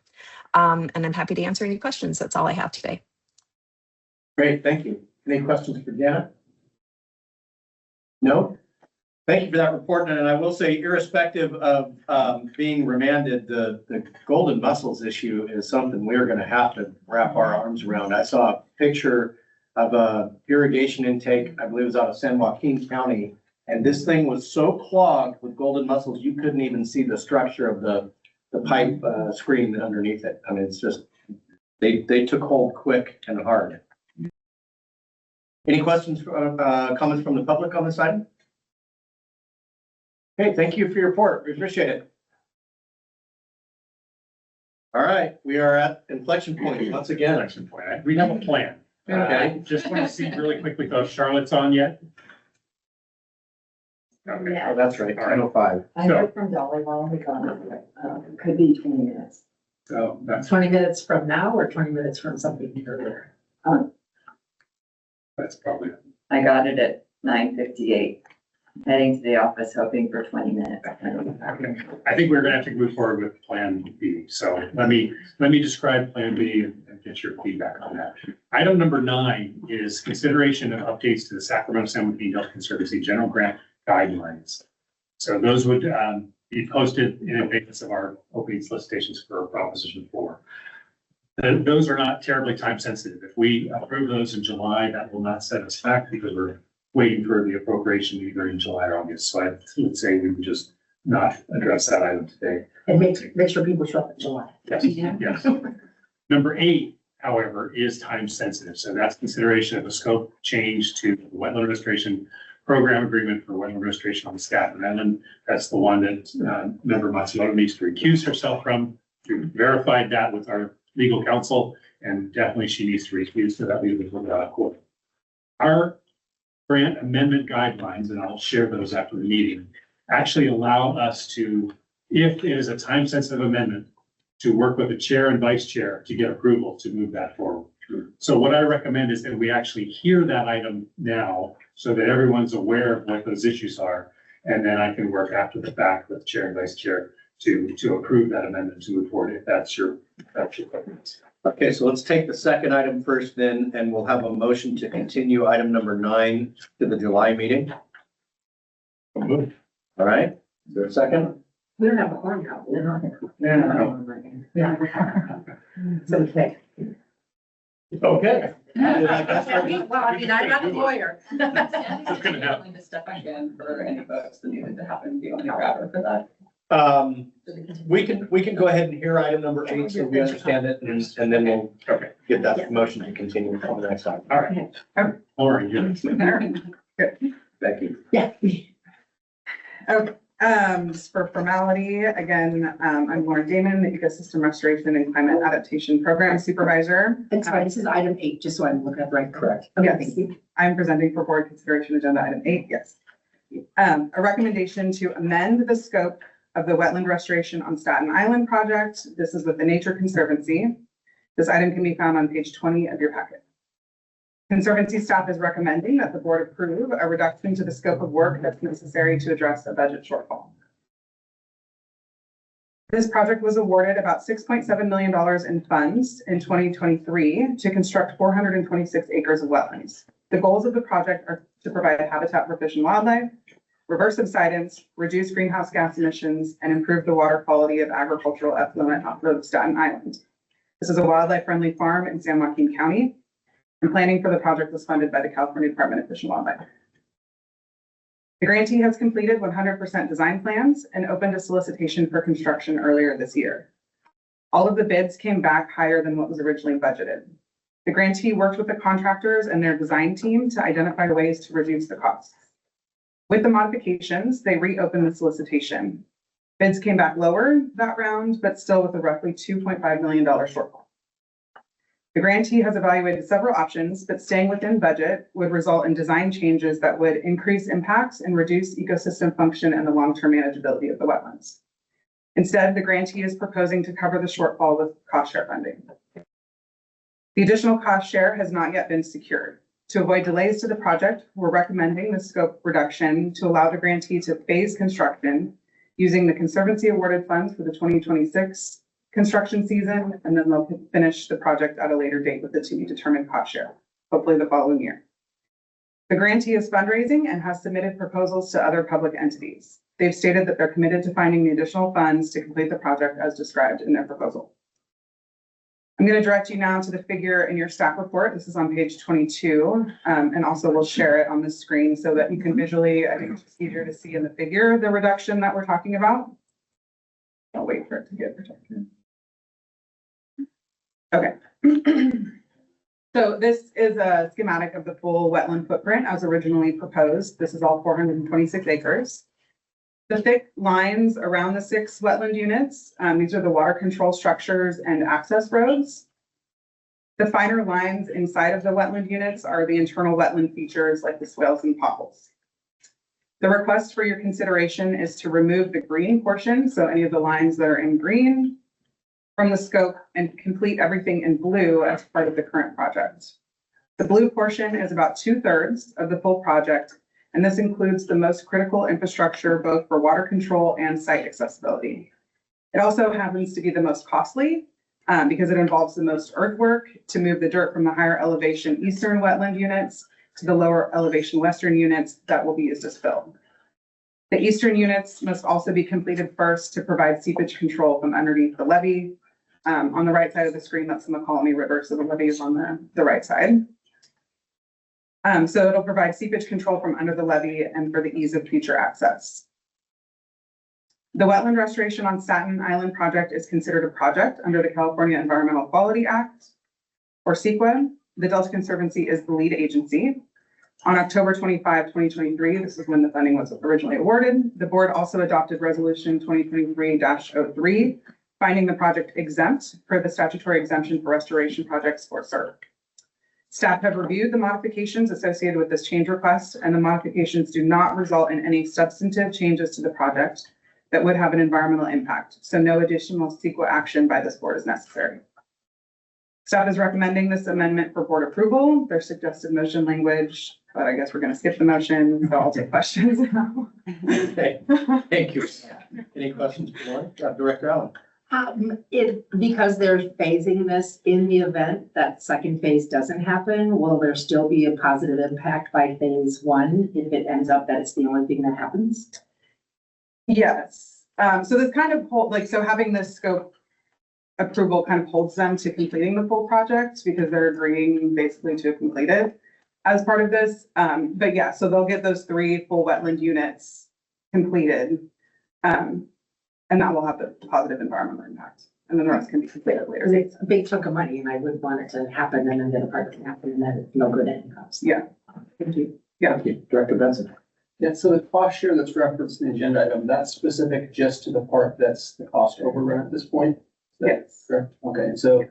And I'm happy to answer any questions. That's all I have today.
Great, thank you. Any questions for Janet? No? Thank you for that report. And I will say, irrespective of being remanded, the golden mussels issue is something we're going to have to wrap our arms around. I saw a picture of a irrigation intake, I believe it was out of San Joaquin County, and this thing was so clogged with golden mussels, you couldn't even see the structure of the pipe screen underneath it. I mean, it's just, they took hold quick and hard. Any questions, comments from the public on this item? Okay, thank you for your report. We appreciate it. All right, we are at inflection point once again.
Inflection point. We have a plan.
Okay.
Just want to see really quickly though, Charlotte's on yet? Okay.
Yeah.
Oh, that's right, 10:05.
I heard from Dolly while we gone, could be 20 minutes.
So that's
20 minutes from now or 20 minutes from something earlier?
That's probably.
I got it at 9:58, heading to the office, hoping for 20 minutes.
I think we're gonna have to move forward with Plan B. So let me describe Plan B and get your feedback on that. Item number 9 is consideration of updates to the Sacramento-San Delta Conservancy General Grant Guidelines. So those would be posted in advance of our opening solicitations for Proposition 4. Those are not terribly time sensitive. If we approve those in July, that will not set us back because we're waiting for the appropriation either in July or August. So I would say we would just not address that item today.
And make sure people show up in July.
Yes, yes. Number 8, however, is time sensitive. So that's consideration of a scope change to the Wetland Administration Program Agreement for Wetland Administration on Staten Island. That's the one that Member Matsumoto needs to recuse herself from. We verified that with our legal counsel, and definitely she needs to recuse, so that leaves us without a court. Our grant amendment guidelines, and I'll share those after the meeting, actually allow us to, if it is a time-sensitive amendment, to work with the chair and vice chair to get approval to move that forward. So what I recommend is that we actually hear that item now so that everyone's aware of what those issues are, and then I can work after the fact with the chair and vice chair to approve that amendment to move forward, if that's your preference.
Okay, so let's take the second item first then, and we'll have a motion to continue item number 9 to the July meeting. All right, is there a second?
We don't have a horn out.
Yeah.
It's okay.
Okay.
Well, I mean, I'm not a lawyer.
What's gonna happen?
Willing to step back in for any votes that needed to happen, the only grabber for that.
We can go ahead and hear item number 8, so we understand it, and then we'll
Okay,
get that motion to continue on the next item.
all right. Lauren, you.
Thank you.
Yeah.
Okay, just for formality, again, I'm Lauren Damon, the Ecosystem Restoration and Climate Adaptation Program Supervisor.
And sorry, this is item 8, just so I'm looking at right. Correct. Okay,
Yes.
thank you.
I'm presenting for board consideration agenda item 8, yes. A recommendation to amend the scope of the wetland restoration on Staten Island project. This is with the Nature Conservancy. This item can be found on page 20 of your packet. Conservancy staff is recommending that the board approve a reduction to the scope of work that's necessary to address a budget shortfall. This project was awarded about $6.7 million in funds in 2023 to construct 426 acres of wetlands. The goals of the project are to provide habitat for fish and wildlife, reverse subsidence, reduce greenhouse gas emissions, and improve the water quality of agricultural effluent off of Staten Island. This is a wildlife-friendly farm in San Joaquin County, and planning for the project was funded by the California Department of Fish and Wildlife. The grantee has completed 100% design plans and opened a solicitation for construction earlier this year. All of the bids came back higher than what was originally budgeted. The grantee worked with the contractors and their design team to identify ways to reduce the costs. With the modifications, they reopened the solicitation. Bids came back lower that round, but still with a roughly $2.5 million shortfall. The grantee has evaluated several options, but staying within budget would result in design changes that would increase impacts and reduce ecosystem function and the long-term manageability of the wetlands. Instead, the grantee is proposing to cover the shortfall with cost share funding. The additional cost share has not yet been secured. To avoid delays to the project, we're recommending the scope reduction to allow the grantee to phase construction using the Conservancy awarded funds for the 2026 construction season, and then they'll finish the project at a later date with the to be determined cost share, hopefully the following year. The grantee is fundraising and has submitted proposals to other public entities. They've stated that they're committed to finding the additional funds to complete the project as described in their proposal. I'm going to direct you now to the figure in your staff report. This is on page 22, and also we'll share it on the screen so that you can visually, I think it's just easier to see in the figure, the reduction that we're talking about. I'll wait for it to get protected. Okay. So this is a schematic of the full wetland footprint as originally proposed. This is all 426 acres. The thick lines around the 6 wetland units, these are the water control structures and access roads. The finer lines inside of the wetland units are the internal wetland features like the swales and pothos. The request for your consideration is to remove the green portion, so any of the lines that are in green, from the scope and complete everything in blue as part of the current project. The blue portion is about 2/3 of the full project, and this includes the most critical infrastructure both for water control and site accessibility. It also happens to be the most costly because it involves the most earthwork to move the dirt from the higher elevation eastern wetland units to the lower elevation western units that will be used as fill. The eastern units must also be completed first to provide seepage control from underneath the levee. On the right side of the screen, that's the McCallamy River, so the levee is on the right side. So it'll provide seepage control from under the levee and for the ease of future access. The wetland restoration on Staten Island project is considered a project under the California Environmental Quality Act, or CEQA. The Delta Conservancy is the lead agency. On October 25, 2023, this is when the funding was originally awarded. The board also adopted resolution 2023-03, finding the project exempt per the statutory exemption for restoration projects for CERC. Staff have reviewed the modifications associated with this change request, and the modifications do not result in any substantive changes to the project that would have an environmental impact. So no additional CEQA action by this board is necessary. Staff is recommending this amendment for board approval. There's suggested motion language, but I guess we're going to skip the motion, so I'll take questions now.
Okay, thank you. Any questions for Lauren? Director Allen?
Because they're phasing this in the event that second phase doesn't happen, will there still be a positive impact by phase 1 if it ends up that it's the only thing that happens?
Yes. So this kind of so having this scope approval kind of holds them to completing the full project because they're agreeing basically to complete it as part of this. But yeah, so they'll get those 3 full wetland units completed. And that will have the positive environmental impact. And then the rest can be completed later.
It's a big chunk of money and I would want it to happen and then the other part doesn't happen and then it's no good anyhow.
Yeah.
Thank you.
Yeah.
Director Benson.
Yeah, so the cost share that's referenced in the agenda item, that's specific just to the part that's the cost overrun at this point? Is that
Yes.
correct? Okay, so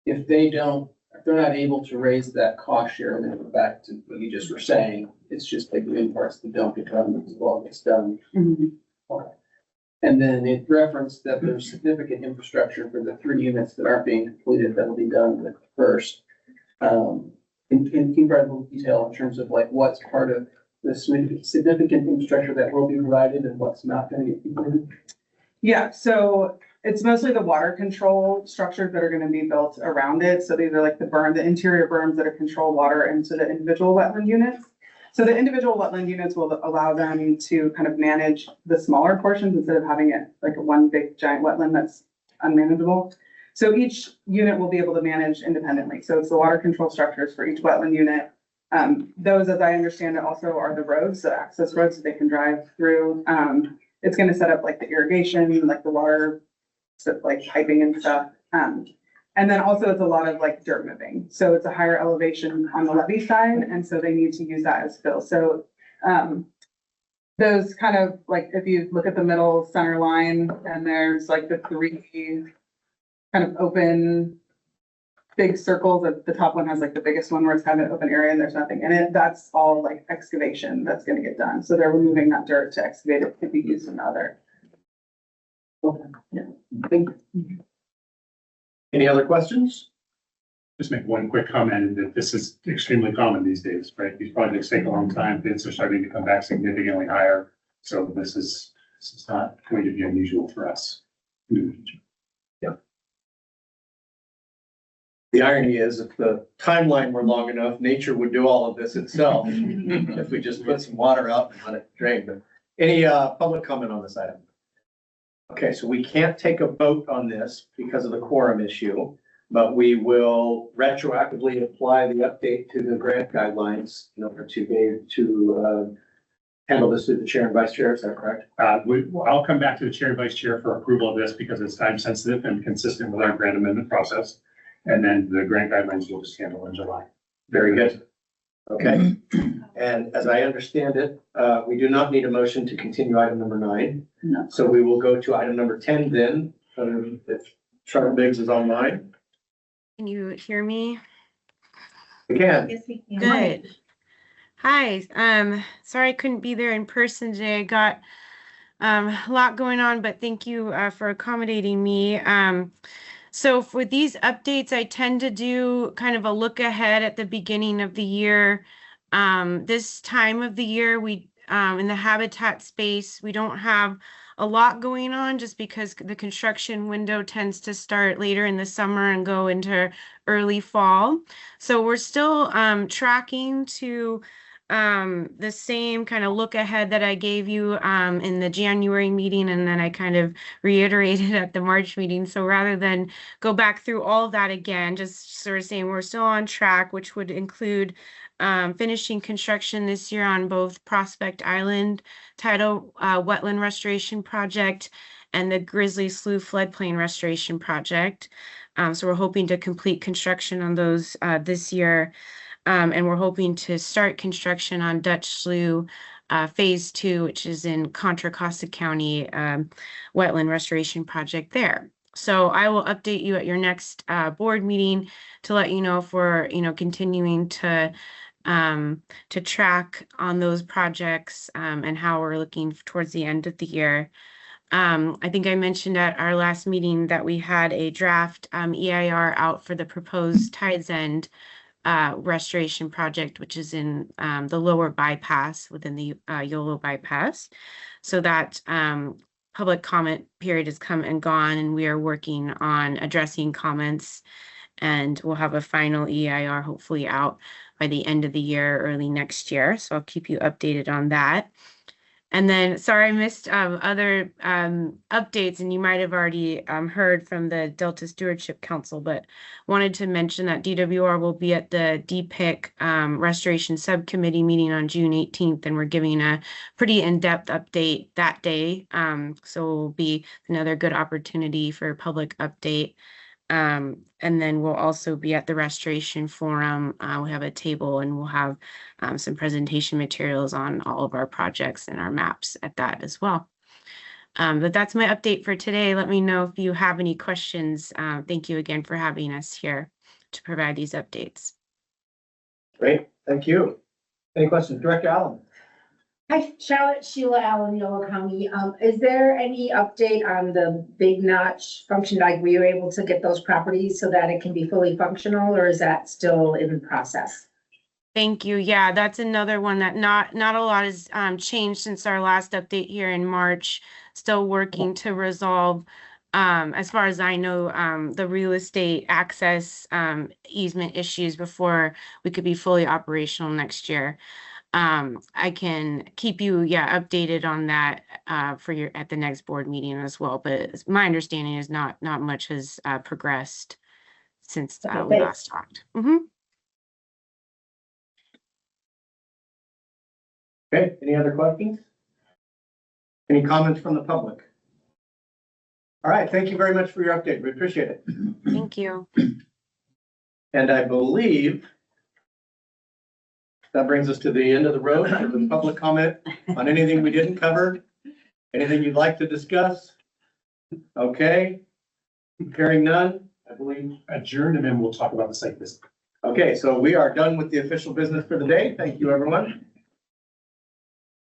if they're not able to raise that cost share, then we're back to what you just were saying, it's just like the parts that don't get done as well gets done.
Mhm.
Okay. And then it referenced that there's significant infrastructure for the 3 units that aren't being completed that will be done with first. Can you provide a little detail in terms of like what's part of the significant infrastructure that will be provided and what's not going to get completed?
Yeah, so it's mostly the water control structures that are going to be built around it. So these are like the interior berms that control water into the individual wetland units. So the individual wetland units will allow them to kind of manage the smaller portions instead of having it like one big giant wetland that's unmanageable. So each unit will be able to manage independently. So it's the water control structures for each wetland unit. Those, as I understand it, also are the roads, the access roads that they can drive through. It's going to set up like the irrigation, like the water, like piping and stuff. And then also it's a lot of like dirt moving. So it's a higher elevation on the levee side. And so they need to use that as fill. So those kind of like, if you look at the middle center line and there's like the 3 kind of open big circles, the top one has like the biggest one where it's kind of an open area and there's nothing in it. That's all like excavation that's going to get done. So they're removing that dirt to excavate it to be used in other.
Okay. Yeah. Thank you.
Any other questions?
Just make one quick comment that this is extremely common these days, right? These projects take a long time. Bids are starting to come back significantly higher. So this is not going to be unusual for us.
Yeah. The irony is if the timeline were long enough, nature would do all of this itself. If we just put some water out and let it drain. But any public comment on this item? Okay, so we can't take a vote on this because of the quorum issue, but we will retroactively apply the update to the grant guidelines in order to handle this through the chair and vice chair. Is that correct?
I'll come back to the chair and vice chair for approval of this because it's time sensitive and consistent with our grant amendment process. And then the grant guidelines will just handle in July.
Very good. Okay. And as I understand it, we do not need a motion to continue item number 9.
No.
So we will go to item number 10 then, if Charlotte Biggs is online.
Can you hear me?
We can.
Yes, we can.
Good. Hi, sorry I couldn't be there in person today. I got a lot going on, but thank you for accommodating me. So for these updates, I tend to do kind of a look ahead at the beginning of the year. This time of the year, we in the habitat space, we don't have a lot going on just because the construction window tends to start later in the summer and go into early fall. So we're still tracking to the same kind of look ahead that I gave you in the January meeting, and then I kind of reiterated at the March meeting. So rather than go back through all of that again, just sort of saying we're still on track, which would include finishing construction this year on both Prospect Island Tidal Wetland Restoration Project and the Grizzly Slough Floodplain Restoration Project. So we're hoping to complete construction on those this year. And we're hoping to start construction on Dutch Slough Phase 2, which is in Contra Costa County Wetland Restoration Project there. So I will update you at your next board meeting to let you know if we're continuing to track on those projects and how we're looking towards the end of the year. I think I mentioned at our last meeting that we had a draft EIR out for the proposed Tides End restoration project, which is in the lower bypass within the YOLO bypass. So that public comment period has come and gone, and we are working on addressing comments, and we'll have a final EIR hopefully out by the end of the year, early next year. So I'll keep you updated on that. And then, sorry, I missed other updates, and you might have already heard from the Delta Stewardship Council, but wanted to mention that DWR will be at the DPIC Restoration Subcommittee meeting on June 18th, and we're giving a pretty in-depth update that day. So it will be another good opportunity for public update. And then we'll also be at the Restoration Forum. We have a table and we'll have some presentation materials on all of our projects and our maps at that as well. But that's my update for today. Let me know if you have any questions. Thank you again for having us here to provide these updates.
Great, thank you. Any questions? Director Allen?
Hi, Charlotte Sheila Allen, Yolo County. Is there any update on the Big Notch function? Like, were you able to get those properties so that it can be fully functional, or is that still in process?
Thank you. Yeah, that's another one that not a lot has changed since our last update here in March. Still working to resolve, as far as I know, the real estate access easement issues before we could be fully operational next year. I can keep you, updated on that for your at the next board meeting as well. But my understanding is not much has progressed since we last talked.
Okay, any other questions? Any comments from the public? All right, thank you very much for your update. We appreciate it.
Thank you.
And I believe that brings us to the end of the road for the public comment on anything we didn't cover. Anything you'd like to discuss? Okay, hearing none, I believe.
Adjourn, and then we'll talk about the site visit.
Okay, so we are done with the official business for the day. Thank you, everyone.